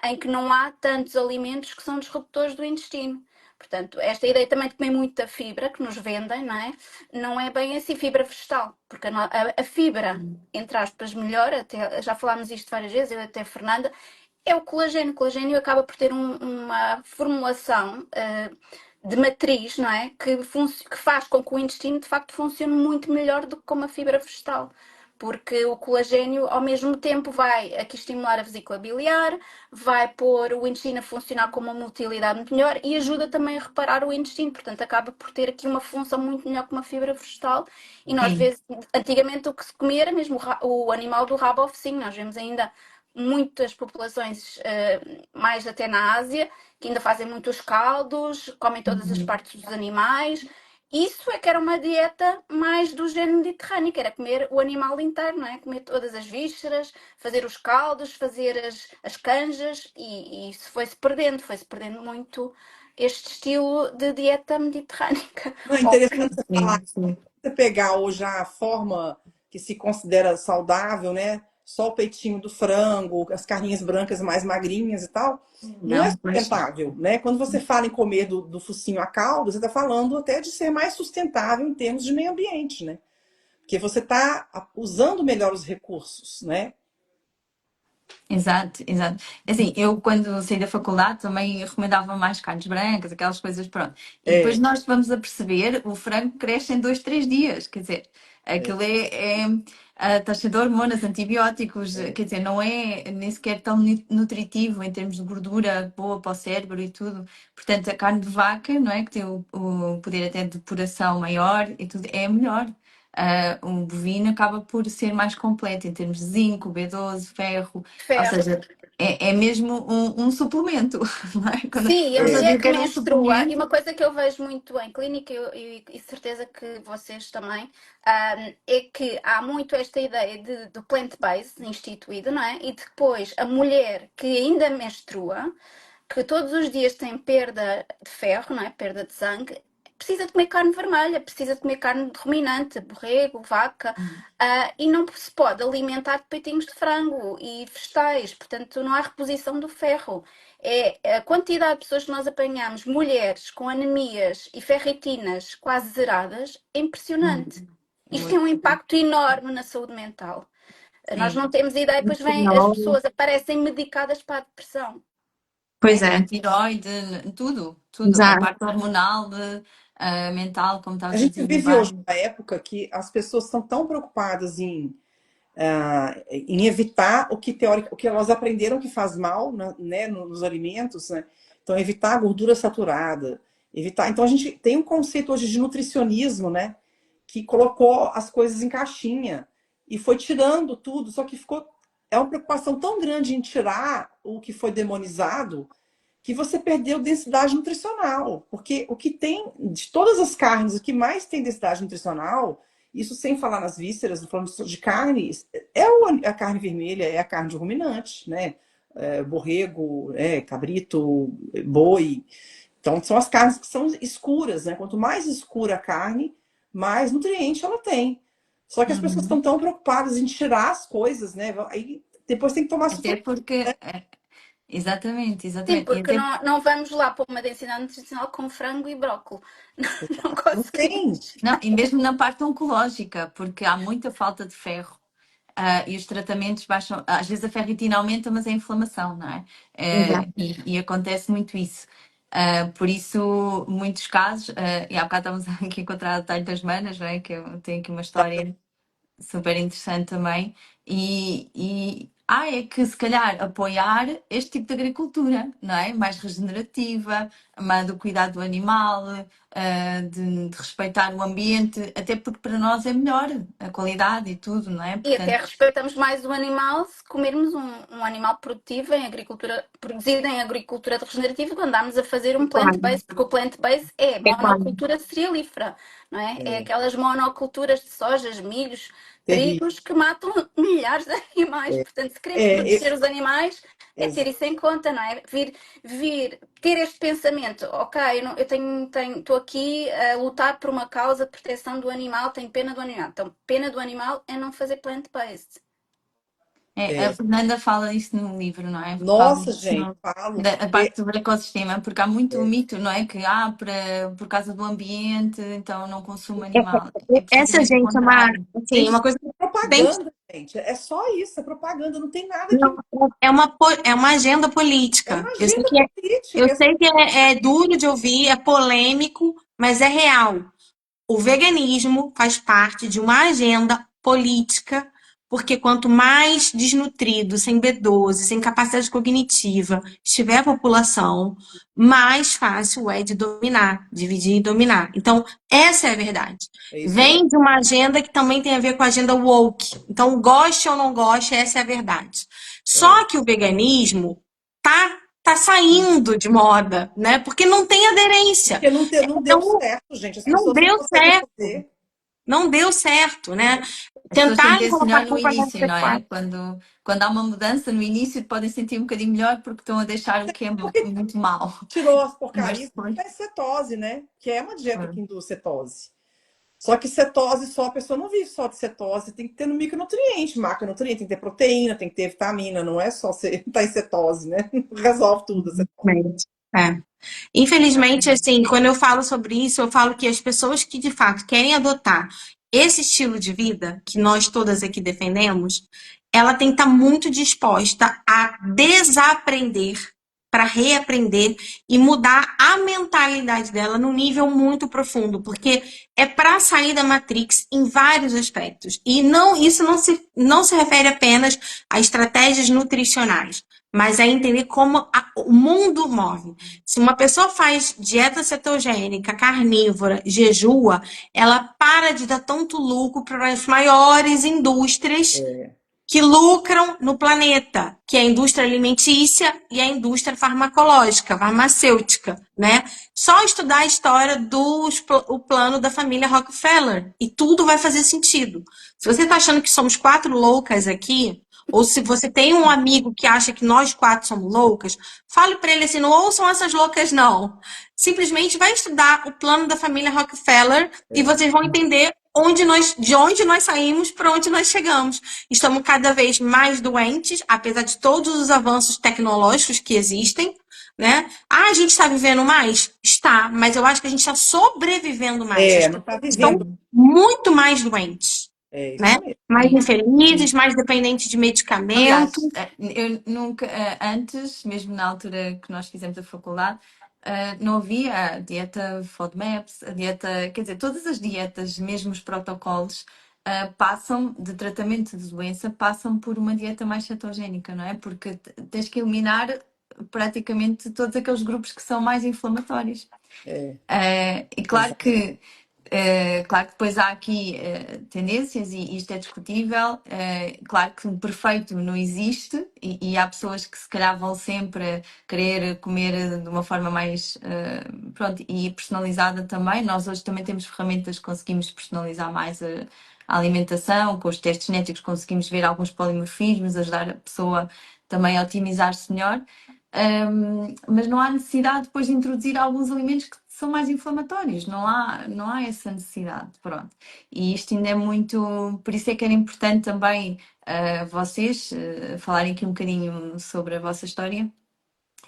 em que não há tantos alimentos que são disruptores do intestino. Portanto, esta ideia também de comer muita fibra que nos vendem, não é? Não é bem assim fibra vegetal, porque a fibra, entre aspas, melhor, até, já falámos isto várias vezes, eu até a Fernanda, é o colagênio. O colagênio acaba por ter uma formulação de matriz, não é? Que faz com que o intestino de facto funcione muito melhor do que com uma fibra vegetal. Porque o colagênio, ao mesmo tempo, vai aqui estimular a vesícula biliar, vai pôr o intestino a funcionar com uma motilidade muito melhor e ajuda também a reparar o intestino. Portanto, acaba por ter aqui uma função muito melhor que uma fibra vegetal. E nós, Sim. vezes, antigamente, o que se comia era mesmo o animal do rabo ao focinho. Nós vemos ainda muitas populações, mais até na Ásia, que ainda fazem muitos caldos, comem todas as Uhum. partes dos animais. Isso é que era uma dieta mais do género mediterrâneo, que era comer o animal inteiro, não é? Comer todas as vísceras, fazer os caldos, fazer as canjas, e isso foi-se perdendo muito este estilo de dieta mediterrânica. Não, é Ou interessante você falar, Sim, sim. você pegar hoje a forma que se considera saudável, né? Só o peitinho do frango, as carninhas brancas mais magrinhas e tal, não é Não, mas sustentável, né? Quando você fala em comer do focinho a caldo, você está falando até de ser mais sustentável em termos de meio ambiente, né? Porque você está usando melhor os recursos, né? exato, exato. Assim, eu quando saí da faculdade também recomendava mais carnes brancas, aquelas coisas, pronto. E depois É, nós vamos a perceber, o frango cresce em 2, 3 dias, quer dizer, aquilo é a taxa de hormonas, antibióticos, quer dizer, não é nem sequer tão nutritivo em termos de gordura boa para o cérebro e tudo. Portanto, a carne de vaca, não é, que tem o poder até de depuração maior e tudo, é melhor. O bovino acaba por ser mais completo em termos de zinco, B12, ferro, ou ferro. seja, é mesmo um suplemento, não é? Quando Sim, e a a pessoa mulher diz que que era um menstrua, e uma suplemento, coisa que eu vejo muito em clínica, e certeza que vocês também, é que há muito esta ideia do plant-based instituído, não é? E depois a mulher que ainda menstrua, que todos os dias tem perda de ferro, não é? Perda de sangue, precisa de comer carne vermelha, precisa de comer carne de ruminante, borrego, vaca, e não se pode alimentar de peitinhos de frango e vegetais, portanto não há reposição do ferro. É a quantidade de pessoas que nós apanhamos, mulheres com anemias e ferritinas quase zeradas, é impressionante. Isto tem um impacto enorme na saúde mental. Nós Sim. não temos ideia, depois vêm as Não, pessoas, aparecem medicadas para a depressão. pois É, é, tiroide, tudo, a exato. parte hormonal, mental, como A estavas a gente dizer, vive hoje bem. uma época que as pessoas estão tão preocupadas em evitar o que elas aprenderam que faz mal, né, nos alimentos, né? Então, evitar a gordura saturada, evitar. Então, a gente tem um conceito hoje de nutricionismo, né, que colocou as coisas em caixinha e foi tirando tudo, só que ficou. É uma preocupação tão grande em tirar o que foi demonizado que você perdeu densidade nutricional. Porque o que tem, de todas as carnes, o que mais tem densidade nutricional, isso sem falar nas vísceras, falando de carne, a carne vermelha, é a carne de ruminante, né? Borrego, cabrito, boi. Então, são as carnes que são escuras, né? Quanto mais escura a carne, mais nutriente ela tem. Só que as pessoas estão Uhum. tão preocupadas em tirar as coisas, né? Aí depois tem que tomar Até suplemento. porque, exatamente, Sim, exatamente. E porque até não vamos lá para uma densidade nutricional com frango e brócolis. Não Não tem. conseguimos. não, e mesmo na parte oncológica, porque há muita falta de ferro. E os tratamentos baixam, às vezes a ferritina aumenta, mas é inflamação, não é? Exato. E acontece muito isso. Por isso, muitos casos, e há bocado estávamos aqui a encontrar o talho das manas, não é? Que eu tenho aqui uma história super interessante também. É que se calhar apoiar este tipo de agricultura, não é? Mais regenerativa, mais do cuidado do animal, de respeitar o ambiente, até porque para nós é melhor a qualidade e tudo, não é? E até Portanto, respeitamos mais o animal se comermos um animal produtivo em agricultura, produzido em agricultura regenerativa, quando andamos a fazer um Pecuária. plant-based, porque o plant-based é Pecuária. monocultura cerealífera, não é? É É aquelas monoculturas de sojas, milhos, terrível. trigos que matam milhares de animais. Portanto, se queremos É, proteger os animais, é ter isso em conta, não é? Ter este pensamento, ok, estou aqui a lutar por uma causa de proteção do animal, tenho pena do animal. Então, pena do animal é não fazer plant-based. a Fernanda fala isso no livro, não é? Fala Nossa, isso gente, falo. da a parte do ecossistema, porque há muito mito, não é? Que por causa do ambiente, então não consumo animal. É Essa, precisamente o gente, é uma, contrário. assim, Gente, uma coisa é bem. propaganda, gente. É só isso, é propaganda. Não tem nada Não, que. é uma agenda É uma política. agenda Eu política. sei que é duro de ouvir, é polêmico, mas é real. O veganismo faz parte de uma agenda política, porque quanto mais desnutrido, sem B12, sem capacidade cognitiva estiver a população, mais fácil é de dominar, dividir e dominar. Então, essa é a verdade. É isso mesmo. Vem de uma agenda que também tem a ver com a agenda woke. Então, goste ou não goste, essa é a verdade. É. Só que o veganismo tá saindo de moda, né? Porque não tem aderência. Porque não deu Então, certo, gente. As não pessoas não deu conseguem certo. fazer. Não deu certo, né? As pessoas Tentaram sentem-se colocar melhor a no culpa na início, não é? pecuária. Quando há uma mudança no início, podem sentir um bocadinho melhor porque estão a deixar o que é Porque muito mau. tirou as Mas porcarias depois. e faz cetose, né? Que é uma dieta que induz cetose. Só que cetose só, a pessoa não vive só de cetose, tem que ter no micronutriente, macronutriente, tem que ter proteína, tem que ter vitamina, não é só você estar em cetose, né? Resolve tudo. Infelizmente. É. Infelizmente, assim, quando eu falo sobre isso, eu falo que as pessoas que de fato querem adotar esse estilo de vida que nós todas aqui defendemos, ela tem que estar muito disposta a desaprender para reaprender e mudar a mentalidade dela num nível muito profundo, porque é para sair da Matrix em vários aspectos. E isso não se refere apenas a estratégias nutricionais, mas a entender como o mundo move. Se uma pessoa faz dieta cetogênica, carnívora, jejua, ela para de dar tanto lucro para as maiores indústrias que lucram no planeta, que é a indústria alimentícia e a indústria farmacológica, farmacêutica, né? Só estudar a história o plano da família Rockefeller e tudo vai fazer sentido. Se você está achando que somos quatro loucas aqui, ou se você tem um amigo que acha que nós quatro somos loucas, fale para ele assim, não ouçam essas loucas não. Simplesmente vai estudar o plano da família Rockefeller e vocês vão entender de onde nós saímos para onde nós chegamos. Estamos cada vez mais doentes, apesar de todos os avanços tecnológicos que existem, né? Ah, a gente está vivendo mais? Está, mas eu acho que a gente está sobrevivendo mais. As Não pessoas está estão vivendo. muito mais doentes, É né? isso mesmo. Mais Sim. infelizes, mais dependentes de medicamento. Aliás, eu nunca, antes, mesmo na altura que nós fizemos a faculdade, não havia a dieta FODMAPs, a dieta, quer dizer, todas as dietas, mesmo os protocolos, passam de tratamento de doença, passam por uma dieta mais cetogénica, não é? Porque tens que eliminar praticamente todos aqueles grupos que são mais inflamatórios. É, E claro que depois há aqui tendências e isto é discutível. Claro que um perfeito não existe e há pessoas que se calhar vão sempre querer comer de uma forma mais pronto, e personalizada também. Nós hoje também temos ferramentas que conseguimos personalizar mais a alimentação, com os testes genéticos conseguimos ver alguns polimorfismos, ajudar a pessoa também a otimizar-se melhor. Mas não há necessidade depois de introduzir alguns alimentos que são mais inflamatórios, não há essa necessidade, pronto. E isto ainda é muito, por isso é que era importante também vocês falarem aqui um bocadinho sobre a vossa história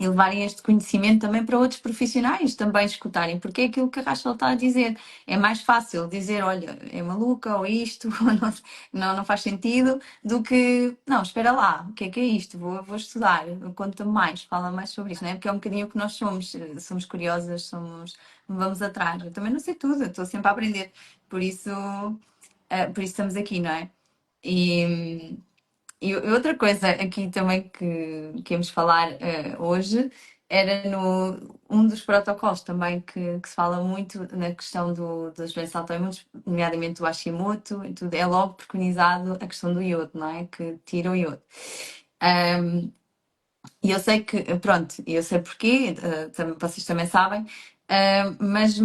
e levarem este conhecimento também para outros profissionais também escutarem, porque é aquilo que a Rachel está a dizer. É mais fácil dizer, olha, é maluca ou isto, ou não faz sentido, do que, não, espera lá, o que é isto? Vou estudar, conta-me mais, fala mais sobre isto, não é? Porque é um bocadinho o que nós somos curiosas, vamos atrás. Eu também não sei tudo, eu estou sempre a aprender, por isso estamos aqui, não é? E outra coisa aqui também que íamos falar hoje era um dos protocolos também que se fala muito na questão das doenças autoimunes, nomeadamente o Hashimoto, e tudo, é logo preconizado a questão do iodo, não é? Que tira o iodo. E eu sei que, pronto, eu sei porquê, vocês também sabem, mas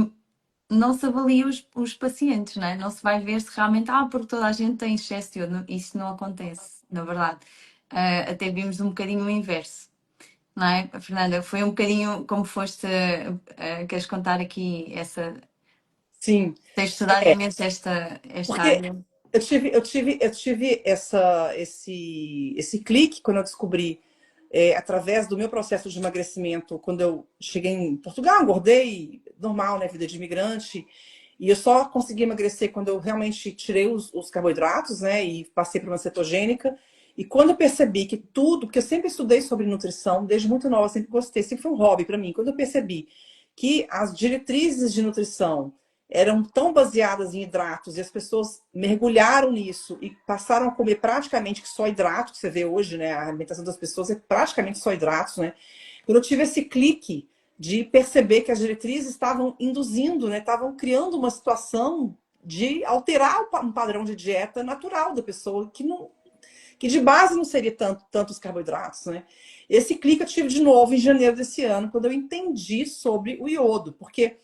não se avalia os pacientes, não é? Não se vai ver se realmente, porque toda a gente tem excesso de iodo. Isso não acontece, na verdade. Até vimos um bocadinho o inverso, não é? Fernanda, foi um bocadinho como foste, queres contar aqui sim. tens estudado imenso esta Porque área. eu tive esse clique quando eu descobri, através do meu processo de emagrecimento, quando eu cheguei em Portugal, engordei, normal, né, vida de imigrante, e eu só consegui emagrecer quando eu realmente tirei os carboidratos, né, e passei para uma cetogênica. E quando eu percebi que tudo, porque eu sempre estudei sobre nutrição, desde muito nova, sempre gostei, sempre foi um hobby para mim. Quando eu percebi que as diretrizes de nutrição eram tão baseadas em hidratos e as pessoas mergulharam nisso e passaram a comer praticamente que só hidrato, que você vê hoje, né? A alimentação das pessoas é praticamente só hidratos, né? Quando eu tive esse clique de perceber que as diretrizes estavam induzindo, né? Estavam criando uma situação de alterar um padrão de dieta natural da pessoa, que de base não seria tantos carboidratos, né? Esse clique eu tive de novo em janeiro desse ano, quando eu entendi sobre o iodo, porque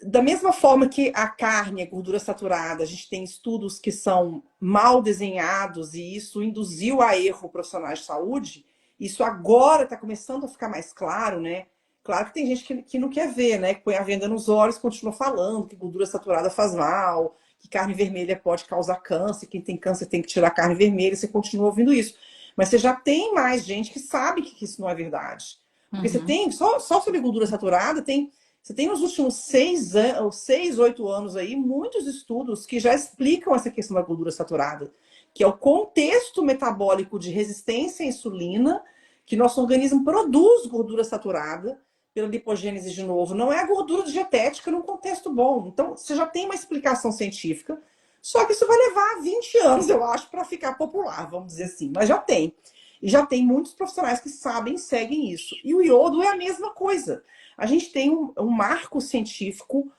da mesma forma que a carne é gordura saturada, a gente tem estudos que são mal desenhados e isso induziu a erro profissionais de saúde, isso agora está começando a ficar mais claro, né? Claro que tem gente que não quer ver, né? Que põe a venda nos olhos, continua falando que gordura saturada faz mal, que carne vermelha pode causar câncer, quem tem câncer tem que tirar carne vermelha, você continua ouvindo isso. Mas você já tem mais gente que sabe que isso não é verdade. Porque você Uhum. tem, só sobre gordura saturada, você tem nos últimos 8 anos aí, muitos estudos que já explicam essa questão da gordura saturada, que é o contexto metabólico de resistência à insulina, que nosso organismo produz gordura saturada pela lipogênese de novo. Não é a gordura dietética num contexto bom. Então, você já tem uma explicação científica, só que isso vai levar 20 anos, eu acho, para ficar popular, vamos dizer assim. Mas já tem. E já tem muitos profissionais que sabem e seguem isso. E o iodo é a mesma coisa. A gente tem um marco científico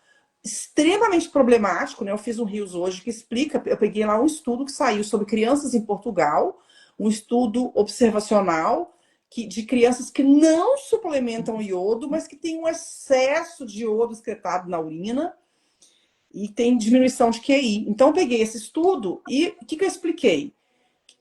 extremamente problemático, né? Eu fiz um Rios hoje que explica, eu peguei lá um estudo que saiu sobre crianças em Portugal, um estudo observacional de crianças que não suplementam iodo, mas que têm um excesso de iodo excretado na urina e tem diminuição de QI. Então, eu peguei esse estudo e o que eu expliquei?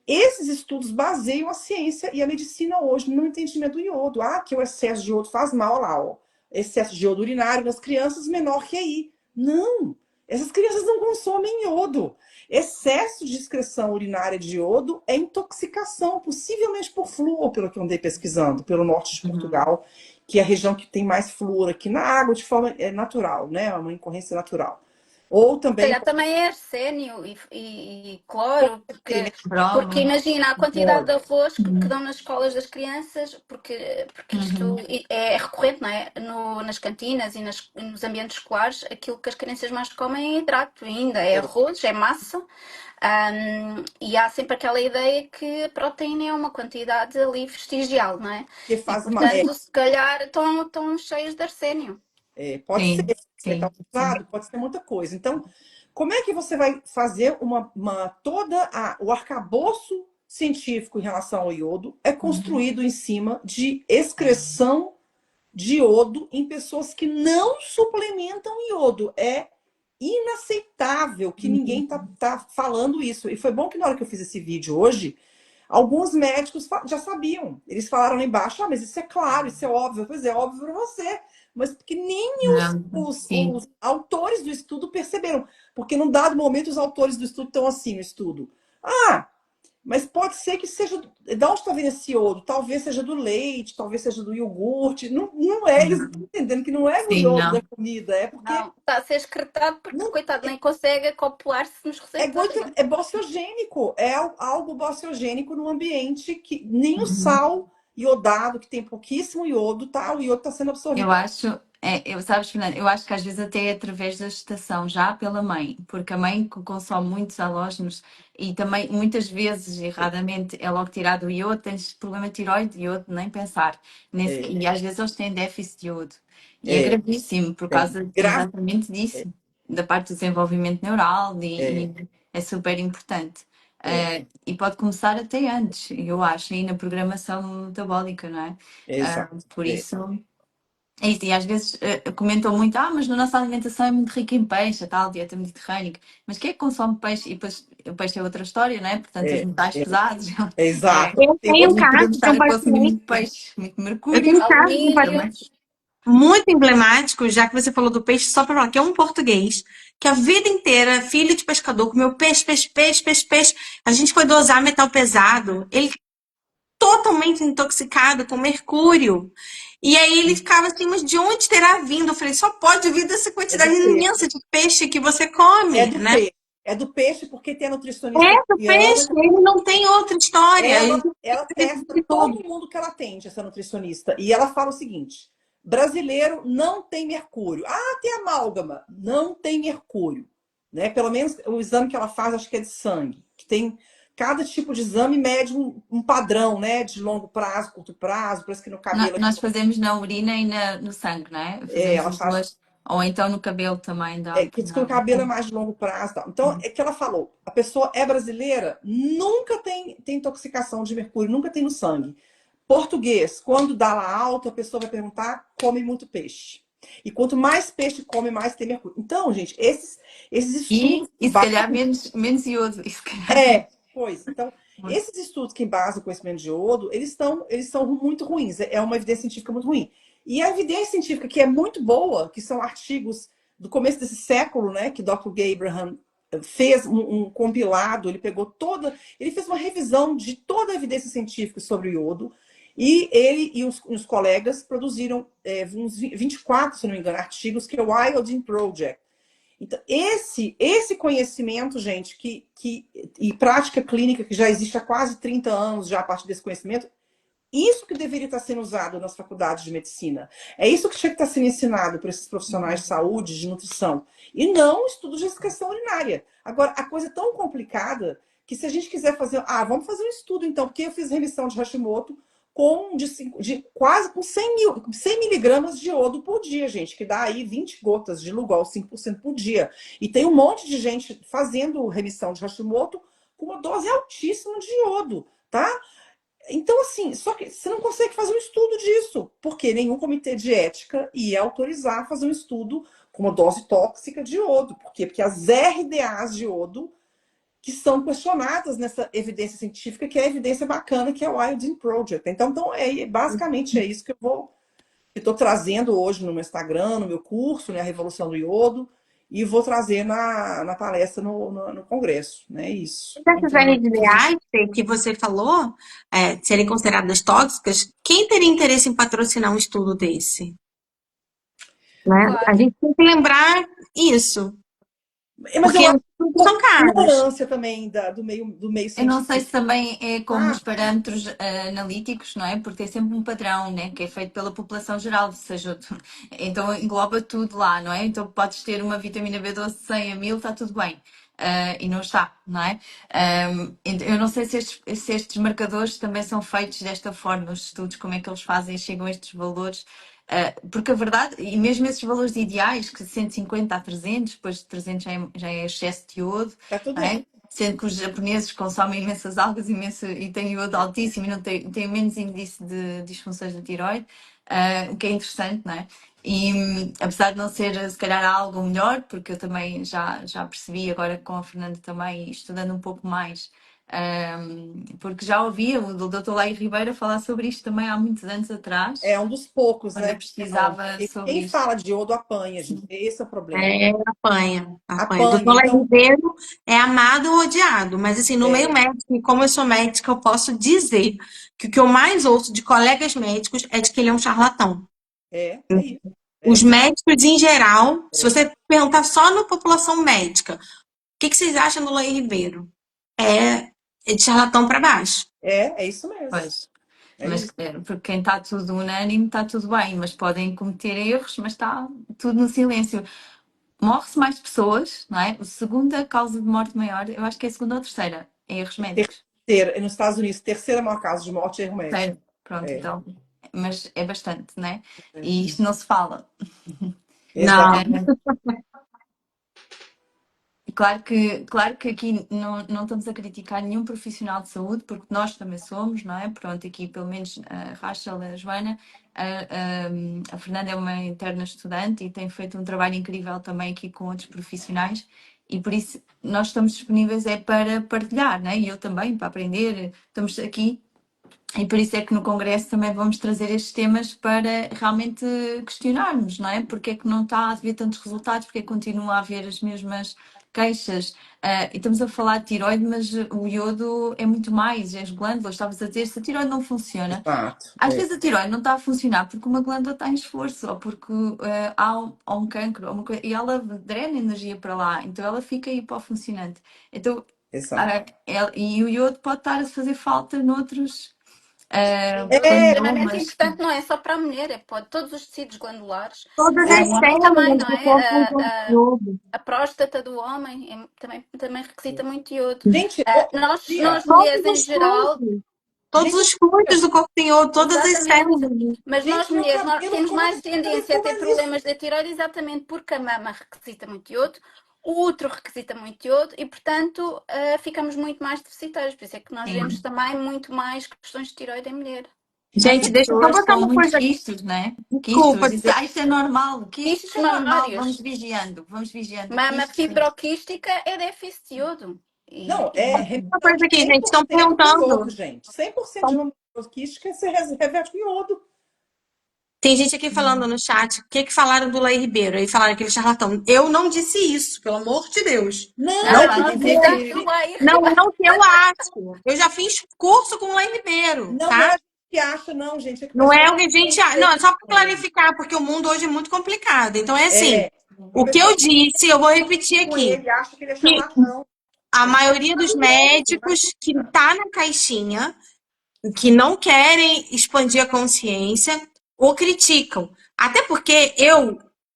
Esses estudos baseiam a ciência e a medicina hoje no entendimento do iodo. Que o excesso de iodo faz mal lá, ó. Excesso de iodo urinário nas crianças menor QI. Não! Essas crianças não consomem iodo. Excesso de excreção urinária de iodo é intoxicação, possivelmente por flúor, pelo que eu andei pesquisando, pelo norte de Uhum. Portugal, que é a região que tem mais flúor aqui na água de forma natural, né? Uma incorrência natural. Ou também Calhar também é arsénio e cloro, tem porque Prova. imagina a quantidade de metabólico. arroz que Uhum. dão nas escolas das crianças, porque isto Uhum. é recorrente, não é? Nas cantinas e nos ambientes escolares, aquilo que as crianças mais comem é hidrato ainda, é arroz, é massa, e há sempre aquela ideia que a proteína é uma quantidade ali vestigial, não é? Que E faz uma. portanto, se calhar estão cheios de arsénio. Pode ser Sim, metal sim, sim. pesado, pode ser muita coisa. Então, como é que você vai fazer o arcabouço científico em relação ao iodo é Uhum. construído em cima de excreção de iodo em pessoas que não suplementam iodo. É inaceitável que ninguém tá falando isso. E foi bom que na hora que eu fiz esse vídeo hoje, alguns médicos já sabiam. Eles falaram lá embaixo, mas isso é claro, isso é óbvio. Pois é, óbvio para você. Mas porque nem Não, sim. os autores do estudo perceberam. Porque num dado momento os autores do estudo estão assim no estudo. Ah, mas pode ser que seja. De onde está vindo esse iodo? Talvez seja do leite, talvez seja do iogurte. Não, não é, eles estão Uhum. entendendo que não é o Sim, iodo da não. comida, é porque Não, está a ser excretado porque, não coitado, nem consegue acoplar-se nos receptores, não é? é bociogênico, é algo bociogênico no ambiente que nem o Uhum. sal iodado, que tem pouquíssimo iodo, tá? O iodo está sendo Eu absorvido. acho, sabes, Fernando, eu acho que às vezes até é através da gestação, já pela mãe, porque a mãe que consome muitos halógenos e também muitas vezes, erradamente, é logo tirado o iodo, tens problema de tiroide, iodo, nem pensar. É, E às vezes eles têm déficit de iodo. E é é, gravíssimo por é causa grave. exatamente É, disso, da parte do desenvolvimento neural é, e é super importante. é, E pode começar até antes, eu acho, aí na programação metabólica, não é? exato. Por É, isso. É isso, e às vezes comentam muito, mas na nossa alimentação é muito rica em peixe, a tal dieta mediterrânica. Mas quem é que consome peixe? E depois o peixe é outra história, não é? Portanto, os é, metais é, pesados, exato. Eu Tem tenho um outro. não caso podemos de estar um a consumir paciente, muito peixe, muito eu tenho mercúrio um caso de um também. paciente muito emblemático, já que você falou do peixe, só para falar que é um português que a vida inteira, filho de pescador, comeu peixe, peixe, peixe, peixe, peixe. A gente foi dosar metal pesado, ele totalmente intoxicado com mercúrio. E aí ele ficava assim, mas de onde terá vindo? Eu falei, só pode vir dessa É quantidade do peixe. imensa de peixe que você É come, do né? peixe. É do peixe porque tem a nutricionista É do Juliana. peixe, ele não tem outra história. Ela testa De tudo. todo mundo que ela atende, essa nutricionista. E ela fala o seguinte: brasileiro não tem mercúrio. Ah, tem amálgama. Não tem mercúrio. Né? Pelo menos o exame que ela faz, acho que é de sangue. Que tem cada tipo de exame mede um padrão, né? De longo prazo, curto prazo, parece que no cabelo Nós fazemos na urina e no sangue, não é? Fazemos ela as faz. duas. Ou então no cabelo também dá Que para diz que o dar. cabelo é mais de longo prazo. Tal. Então, é que ela falou: a pessoa é brasileira, nunca tem intoxicação de mercúrio, nunca tem no sangue. Português, quando dá lá alto, a pessoa vai perguntar, come muito peixe. E quanto mais peixe come, mais tem mercúrio. Então, gente, esses estudos E se calhar menos iodo. E se calhar pois. Então, menos. esses estudos que embasam o conhecimento de iodo, eles são muito ruins. É uma evidência científica muito ruim. E a evidência científica que é muito boa, que são artigos do começo desse século, né, que Dr. Gabraham fez um compilado, ele pegou ele fez uma revisão de toda a evidência científica sobre o iodo, e ele e os colegas produziram uns 24, se não me engano, artigos, que é o Iodine Project. Então, esse conhecimento, gente, e prática clínica que já existe há quase 30 anos, já a partir desse conhecimento, isso que deveria estar sendo usado nas faculdades de medicina. É isso que tinha que estar sendo ensinado para esses profissionais de saúde, de nutrição. E não estudo de excreção urinária. Agora, a coisa é tão complicada que se a gente quiser fazer. Ah, vamos fazer um estudo então, porque eu fiz remissão de Hashimoto quase com 100 miligramas de iodo por dia, gente, que dá aí 20 gotas de Lugol, 5% por dia. E tem um monte de gente fazendo remissão de Hashimoto com uma dose altíssima de iodo, tá? Então, assim, só que você não consegue fazer um estudo disso, porque nenhum comitê de ética ia autorizar fazer um estudo com uma dose tóxica de iodo. Por quê? Porque as RDAs de iodo que são questionadas nessa evidência científica, que é a evidência bacana, que é o Iodine Project. Então basicamente é isso que eu estou trazendo hoje no meu Instagram, no meu curso, né, a Revolução do Iodo. e vou trazer na palestra no congresso, né? Isso. Essas Então, redes reais que você falou, serem consideradas tóxicas, quem teria interesse em patrocinar um estudo desse? Né? Claro. A gente tem que lembrar isso, Mas porque eu acho os estudos são que a caros. ignorância também do meio eu não sei se científico. também é como os Ah, parâmetros analíticos, não é? Porque tem sempre um padrão, né? Que é feito pela população geral, ou seja, então engloba tudo lá, não é? Então podes ter uma vitamina B12 de 100 a 1000, está tudo bem. E não está, não é? Eu não sei se estes marcadores também são feitos desta forma, os estudos, como é que eles fazem, chegam a estes valores. Porque a verdade, e mesmo esses valores ideais, que 150 a 300, depois de 300 já é excesso de iodo, tá tudo não é? errado. Sendo que os japoneses consomem imensas algas e têm iodo altíssimo e não têm menos índice de disfunções da tiroide, o que é interessante, não é? E apesar de não ser se calhar algo melhor, porque eu também já percebi agora com a Fernanda também, estudando um pouco mais, porque já ouvia o Dr. Lai Ribeiro falar sobre isto também há muitos anos atrás, É um dos poucos, quando eu né? Não. pesquisava E sobre quem isto. fala de iodo apanha, gente. Esse é o problema. Apanha, apanha. Apanha. Doutor Léo Então, Ribeiro é amado ou odiado, mas assim, no meio é, médico, e como eu sou médica, eu posso dizer que o que eu mais ouço de colegas médicos é de que ele é um charlatão. é isso. Os É, médicos em geral, se é, você perguntar só na população médica, o que vocês acham do Léo Ribeiro? É de charlatão para baixo. é isso mesmo. Pois. É Mas isso. porque quem está tudo unânime está tudo bem, mas podem cometer erros, mas está tudo no silêncio. Morre-se mais pessoas, não é? A segunda causa de morte maior, eu acho que é a segunda ou terceira, é erros médicos. Nos Estados Unidos, terceira maior causa de morte é erro médico. Sério, pronto, É, então. Mas é bastante, não é? é. E isto não se fala. Não. Exato. É, claro que aqui não estamos a criticar nenhum profissional de saúde, porque nós também somos, não é? Pronto, aqui pelo menos a Rachel, a Joana, a Fernanda é uma interna estudante e tem feito um trabalho incrível também aqui com outros profissionais e por isso nós estamos disponíveis para partilhar, não é? E eu também, para aprender, estamos aqui e por isso é que no Congresso também vamos trazer estes temas para realmente questionarmos, não é? Porque é que não está a haver tantos resultados, porque é que continua a haver as mesmas queixas. E estamos a falar de tiroide, mas o iodo é muito mais, é as glândulas. Estavas a dizer, se a tiroide não funciona, Exato. às vezes a tiroide não está a funcionar porque uma glândula está em esforço ou porque há um cancro ou e ela drena energia para lá, então ela fica hipofuncionante. Então, Exato. e o iodo pode estar a fazer falta noutros O iodo é É, extremamente carcinomas. importante, não é só para a mulher, é para todos os tecidos glandulares. Todas O as sim. homem também, células não do é? corpo usam iodo. A próstata do homem também requisita muito iodo. Gente, outro Nós dia, mulheres Todos em os geral, fluidos. Todos gente, os fluidos do corpo têm iodo, todas as exatamente, células. mas nós gente, meu mulheres cabelo temos mais também tendência a ter faz isso. problemas da tiroide exatamente porque a mama requisita muito iodo, o útero requisita muito iodo e, portanto, ficamos muito mais deficitários. Por isso é que nós vemos Sim. também muito mais questões de tiroide em mulher. Gente, E deixa eu só pessoas botar com uma muitos coisa aqui. quistos, né? Quistos. Desculpa. Dizer, isto é normal. Quistos Quistos é normal. mamários. Vamos vigiando. Vamos vigiando. Mama Quistos. fibroquística é déficit de iodo. Não, E é Uma revisão coisa de aqui, cem gente. por Estão cento com iodo, perguntando. gente. 100% de mamoquística se reverte com iodo. Tem gente aqui falando no chat. O que que falaram do Laí Ribeiro? Aí falaram aquele charlatão. Eu não disse isso, pelo amor de Deus. Não, Ela Não é está a nós dizer porque, dissemos que. o Laí não Ribeiro. é o que eu acho. Eu já fiz curso com o Laí Ribeiro, não é a tá? gente que acha, não, gente. É que o Não pessoal é o tem que a gente acha. Não, é preconceito só para com ele. clarificar, porque o mundo hoje é muito complicado. Então é assim. É, o O que pessoal eu disse, eu vou repetir com aqui. ele acha que ele é Que charlatão. a Ele é maioria dos maravilhoso, ele vai médicos que está na caixinha que não querem expandir a consciência ou criticam. Até porque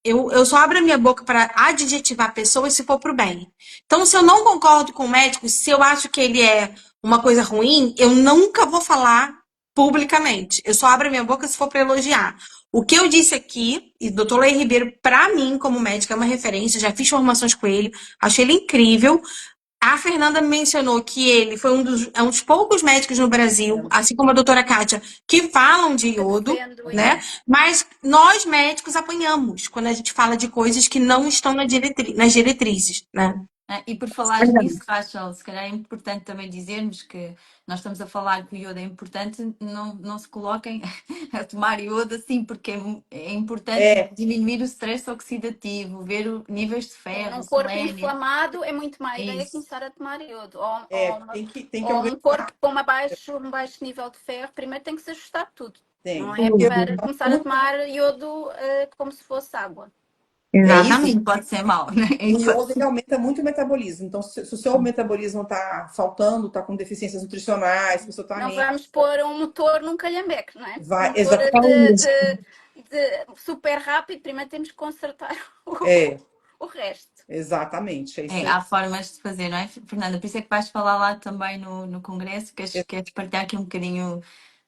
eu só abro a minha boca para adjetivar pessoas se for para o bem. Então, se eu não concordo com o médico, se eu acho que ele é uma coisa ruim, eu nunca vou falar publicamente. Eu só abro a minha boca se for para elogiar. O que eu disse aqui, e o doutor Lei Ribeiro, para mim, como médica, é uma referência, já fiz formações com ele, achei ele incrível. A Fernanda mencionou que ele foi um dos poucos médicos no Brasil, assim como a doutora Kátia, que falam de Que iodo, defendo né? isso. Mas nós médicos apanhamos quando a gente fala de coisas que não estão nas diretrizes, né? E por falares nisso, Rachel, se calhar é importante também dizermos que nós estamos a falar que o iodo é importante, não se coloquem a tomar iodo assim, porque é importante É, diminuir o stress oxidativo, ver níveis de Num ferro, corpo selênio, inflamado é muito má é ideia isso. começar a tomar iodo. tem que Ou um organizar. corpo com um baixo nível de ferro, primeiro tem que se ajustar tudo. Não Tem. é Porque para nós começar a somos- tomar iodo como se fosse água. é E isso. sim, pode ser mau, né? O iodo ele aumenta muito o metabolismo. Então, se o seu metabolismo está faltando, está com deficiências nutricionais, se a pessoa está Não anêmica, vamos pôr um motor num calhambeque, não é? Um vai. motor Exatamente. super rápido, primeiro temos que consertar É, o resto. exatamente. É isso aí. Há formas de fazer, não é, Fernanda? Por isso é que vais falar lá também no Congresso, queres partilhar aqui um bocadinho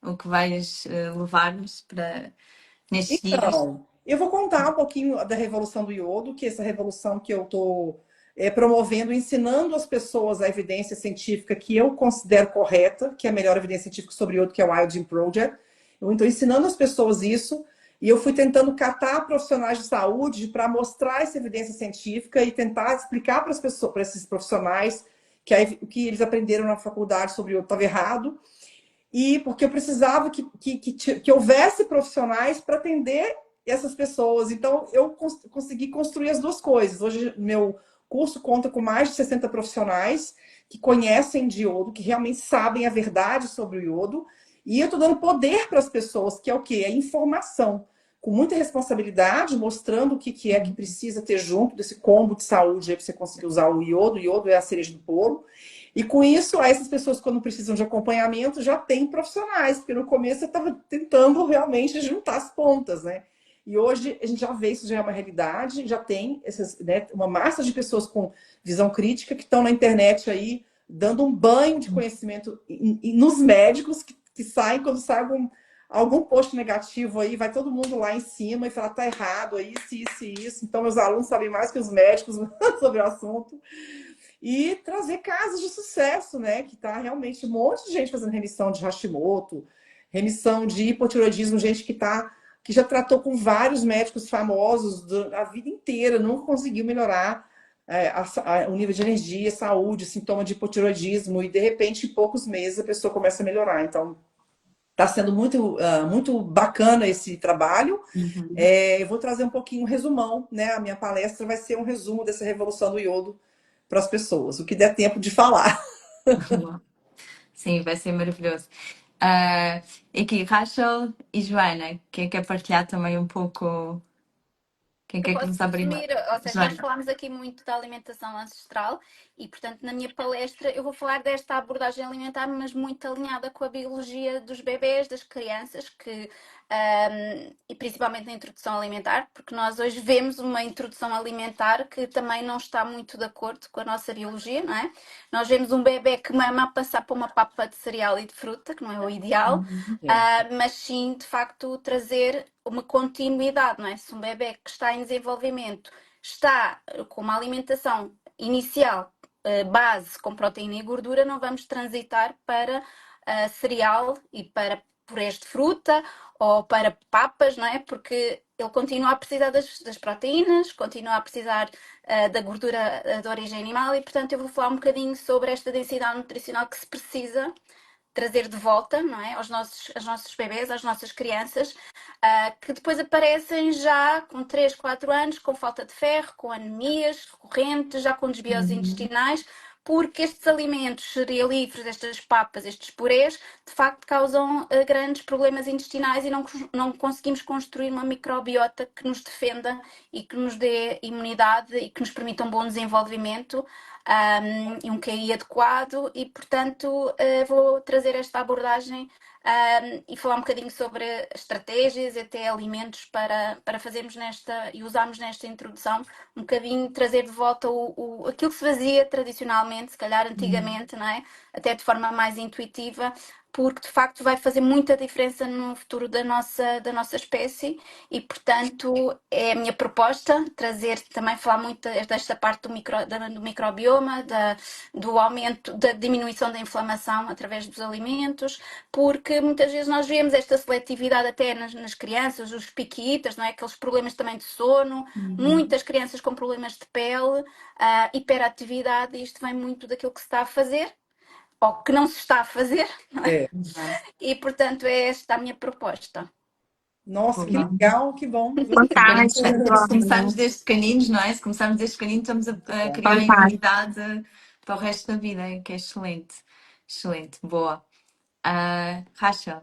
o que vais levar-nos para nestes dias? Então, eu vou contar um pouquinho da revolução do iodo, que é essa revolução que eu estou promovendo, ensinando as pessoas a evidência científica que eu considero correta, que é a melhor evidência científica sobre iodo, que é o Iodine Project. Eu estou ensinando as pessoas isso, e eu fui tentando catar profissionais de saúde para mostrar essa evidência científica e tentar explicar para as pessoas, para esses profissionais, o que eles aprenderam na faculdade sobre iodo estava errado, e porque eu precisava que houvesse profissionais para atender essas pessoas. Então, eu consegui construir as duas coisas. Hoje, meu curso conta com mais de 60 profissionais que conhecem de iodo, que realmente sabem a verdade sobre o iodo. E eu estou dando poder para as pessoas, que é o quê? É informação. Com muita responsabilidade, mostrando o que é que precisa ter junto desse combo de saúde para você conseguir usar o iodo. O iodo é a cereja do bolo. E com isso, essas pessoas, quando precisam de acompanhamento, já têm profissionais, porque no começo eu estava tentando realmente juntar as pontas, né? E hoje a gente já vê isso, já é uma realidade, já tem uma massa de pessoas com visão crítica que estão na internet aí dando um banho de conhecimento nos médicos que saem, quando sai algum post negativo aí, vai todo mundo lá em cima e fala, tá errado, é isso, isso e isso. Então, meus alunos sabem mais que os médicos sobre o assunto. E trazer casos de sucesso, né? Que tá realmente um monte de gente fazendo remissão de Hashimoto, remissão de hipotiroidismo, gente que já tratou com vários médicos famosos a vida inteira, nunca conseguiu melhorar o nível de energia, saúde, sintoma de hipotiroidismo, e de repente, em poucos meses, a pessoa começa a melhorar. Então, está sendo muito bacana esse trabalho. Uhum. Eu vou trazer um pouquinho um resumão, né? A minha palestra vai ser um resumo dessa revolução do iodo para as pessoas, o que der tempo de falar. Sim, vai ser maravilhoso. Aqui, Rachel e Joana, quem quer partilhar também um pouco? Quem Eu quer posso começar primeiro? resumir, ou seja, nós Joana. falámos aqui muito da alimentação ancestral e, portanto, na minha palestra eu vou falar desta abordagem alimentar, mas muito alinhada com a biologia dos bebés, das crianças, e principalmente na introdução alimentar, porque nós hoje vemos uma introdução alimentar que também não está muito de acordo com a nossa biologia, não é? Nós vemos um bebê que mama a passar por uma papa de cereal e de fruta, que não é o ideal, É. mas sim, de facto, trazer uma continuidade, não é? Se um bebê que está em desenvolvimento está com uma alimentação inicial, base com proteína e gordura, não vamos transitar para cereal e para purés de fruta ou para papas, não é? Porque ele continua a precisar das proteínas, continua a precisar da gordura de origem animal e, portanto, eu vou falar um bocadinho sobre esta densidade nutricional que se precisa trazer de volta, não é? Aos nossos bebês, às nossas crianças, que depois aparecem já com 3, 4 anos, com falta de ferro, com anemias recorrentes, já com desbioses Uhum. intestinais, porque estes alimentos cerealíferos, estas papas, estes purês, de facto causam grandes problemas intestinais e não conseguimos construir uma microbiota que nos defenda e que nos dê imunidade e que nos permita um bom desenvolvimento e um QI adequado e, portanto, vou trazer esta abordagem e falar um bocadinho sobre estratégias e até alimentos para fazermos e usarmos nesta introdução, um bocadinho trazer de volta aquilo que se fazia tradicionalmente, se calhar antigamente, não é? Até de forma mais intuitiva, porque de facto vai fazer muita diferença no futuro da nossa espécie e, portanto, é a minha proposta trazer também, falar muito desta parte do microbioma, do aumento, da diminuição da inflamação através dos alimentos, porque muitas vezes nós vemos esta seletividade até nas crianças, os picky eaters, não é? Aqueles problemas também de sono, muitas crianças com problemas de pele, hiperatividade, e isto vem muito daquilo que se está a fazer, ou que não se está a fazer, não é? É. E portanto é esta a minha proposta. Nossa, que legal, que bom. Super Fantástico. interessante. Se começarmos desde pequeninos, não é? Se começarmos desde pequeninos, estamos a criar a Fantástico. imunidade para o resto da vida, que é excelente. Excelente, boa. Rachel,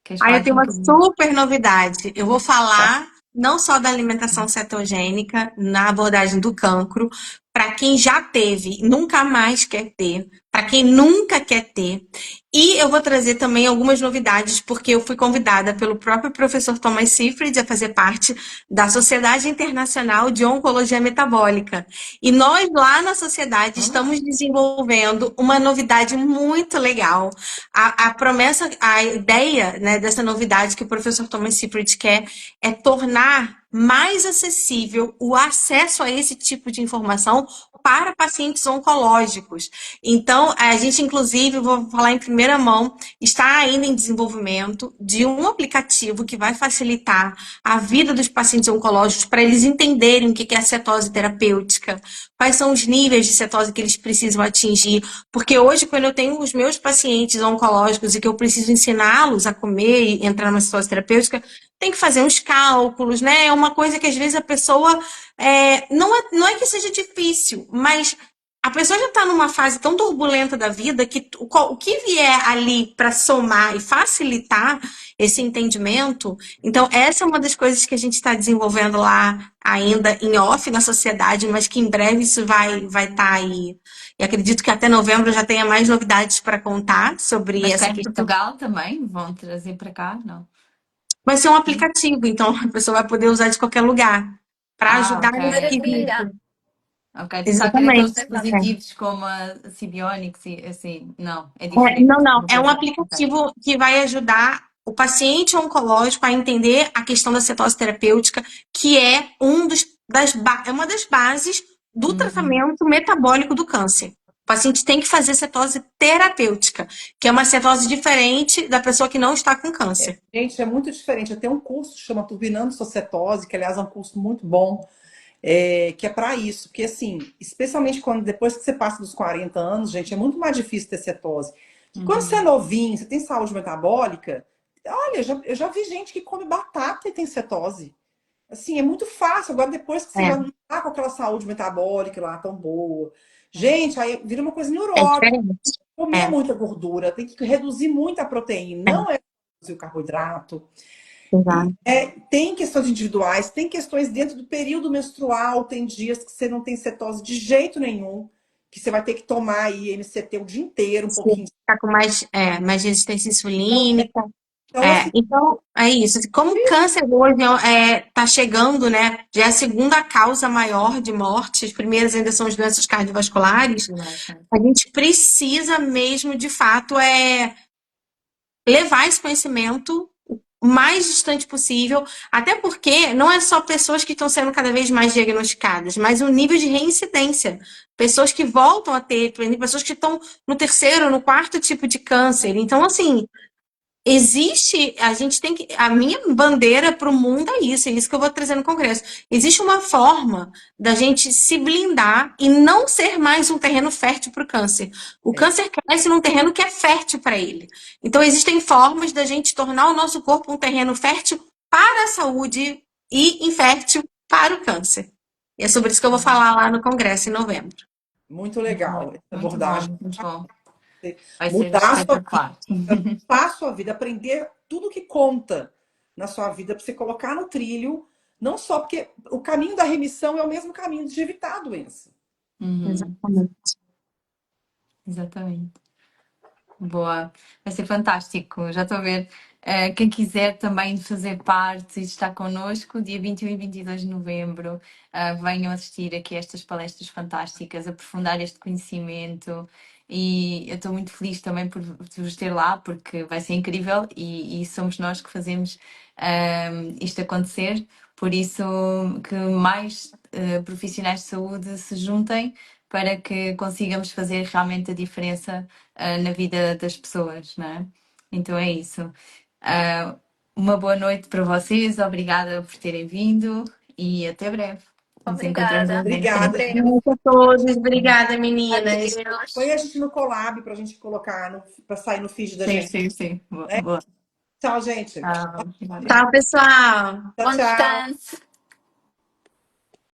queres Aí falar eu aqui tenho um uma bocadinho? super novidade. Eu vou falar não só da alimentação cetogênica na abordagem do cancro, para quem já teve, nunca mais quer ter, para quem nunca quer ter. E eu vou trazer também algumas novidades, porque eu fui convidada pelo próprio professor Thomas Seyfried a fazer parte da Sociedade Internacional de Oncologia Metabólica. E nós, lá na sociedade, estamos desenvolvendo uma novidade muito legal. A promessa, a ideia, né, dessa novidade que o professor Thomas Seyfried quer é tornar mais acessível o acesso a esse tipo de informação para pacientes oncológicos. Então, a gente, inclusive, vou falar em primeira mão, está ainda em desenvolvimento de um aplicativo que vai facilitar a vida dos pacientes oncológicos para eles entenderem o que é a cetose terapêutica, quais são os níveis de cetose que eles precisam atingir, porque hoje, quando eu tenho os meus pacientes oncológicos e que eu preciso ensiná-los a comer e entrar numa cetose terapêutica, tem que fazer uns cálculos, né? É uma coisa que às vezes a pessoa não é que seja difícil, mas a pessoa já está numa fase tão turbulenta da vida que o que vier ali para somar e facilitar esse entendimento, então essa é uma das coisas que a gente está desenvolvendo lá ainda em off na sociedade, mas que em breve isso vai estar aí. E acredito que até novembro já tenha mais novidades para contar sobre Mas cá essa em questão. Portugal também vão trazer para cá? Não. Vai ser um aplicativo, então a pessoa vai poder usar de qualquer lugar para ajudar Ok. nesse Maravilha! quesito. Ok. Pensava que era aqueles Exatamente. dispositivos como a Sibionics e assim. Não, é diferente. Não. Uma É um coisa. Ok. aplicativo que vai ajudar o paciente oncológico a entender a questão da cetose terapêutica, que é é uma das bases do tratamento metabólico do câncer. O paciente tem que fazer cetose terapêutica, que é uma cetose diferente da pessoa que não está com câncer. Gente, é muito diferente. Eu tenho um curso que chama Turbinando Sua Cetose, que aliás é um curso muito bom, que é para isso. Porque assim, especialmente quando depois que você passa dos 40 anos, gente, é muito mais difícil ter cetose. Que quando você é novinho, você tem saúde metabólica, olha, eu já vi gente que come batata e tem cetose. Assim, é muito fácil. Agora, depois que você já não tá com aquela saúde metabólica lá tão boa, gente, aí vira uma coisa É neurótica. diferente. Comer muita gordura, tem que reduzir muito a proteína, não é reduzir o carboidrato. E Exato. tem questões individuais, tem questões dentro do período menstrual, tem dias que você não tem cetose de jeito nenhum, que você vai ter que tomar aí MCT o dia inteiro, um pouquinho. Ficar com mais resistência Então, insulínica. então, assim, Então, é isso. Como o câncer hoje está chegando, né? Já é a segunda causa maior de morte, as primeiras ainda são as doenças cardiovasculares, a gente precisa mesmo, de fato, levar esse conhecimento o mais distante possível, até porque não é só pessoas que estão sendo cada vez mais diagnosticadas, mas o nível de reincidência. Pessoas que voltam a ter, pessoas que estão no terceiro, no quarto tipo de câncer. Então, assim, a gente tem que. A minha bandeira para o mundo é isso que eu vou trazer no Congresso. Existe uma forma da gente se blindar e não ser mais um terreno fértil para o câncer. O câncer cresce num terreno que é fértil para ele. Então, existem formas da gente tornar o nosso corpo um terreno fértil para a saúde e infértil para o câncer. E é sobre isso que eu vou falar lá no Congresso em novembro. muito legal essa Muito bom, abordagem. muito bom. Vai ser Mudar a sua espetacular. limpar a sua vida, aprender tudo que conta na sua vida para você colocar no trilho, não só porque o caminho da remissão é o mesmo caminho de evitar a doença. Exatamente. Exatamente. Boa, vai ser fantástico. Já estou a ver. Quem quiser também fazer parte e estar connosco, dia 21 e 22 de novembro, venham assistir aqui a estas palestras fantásticas, aprofundar este conhecimento e eu estou muito feliz também por vos ter lá, porque vai ser incrível e somos nós que fazemos isto acontecer. Por isso, que mais profissionais de saúde se juntem para que consigamos fazer realmente a diferença na vida das pessoas, não é? Então é isso. Ah, uma boa noite para vocês, obrigada por terem vindo e até breve. Nos encontramos Obrigada. novamente. Até Obrigada. breve. Boa noite a todos. Obrigada, meninas. Põe Adeus. a gente no collab pra gente colocar, pra sair no feed da Sim, gente. sim, sim. Boa. Né? Boa. Tchau, gente. Ah, Tchau, pessoal. Tchau, Bom tchau. descanso.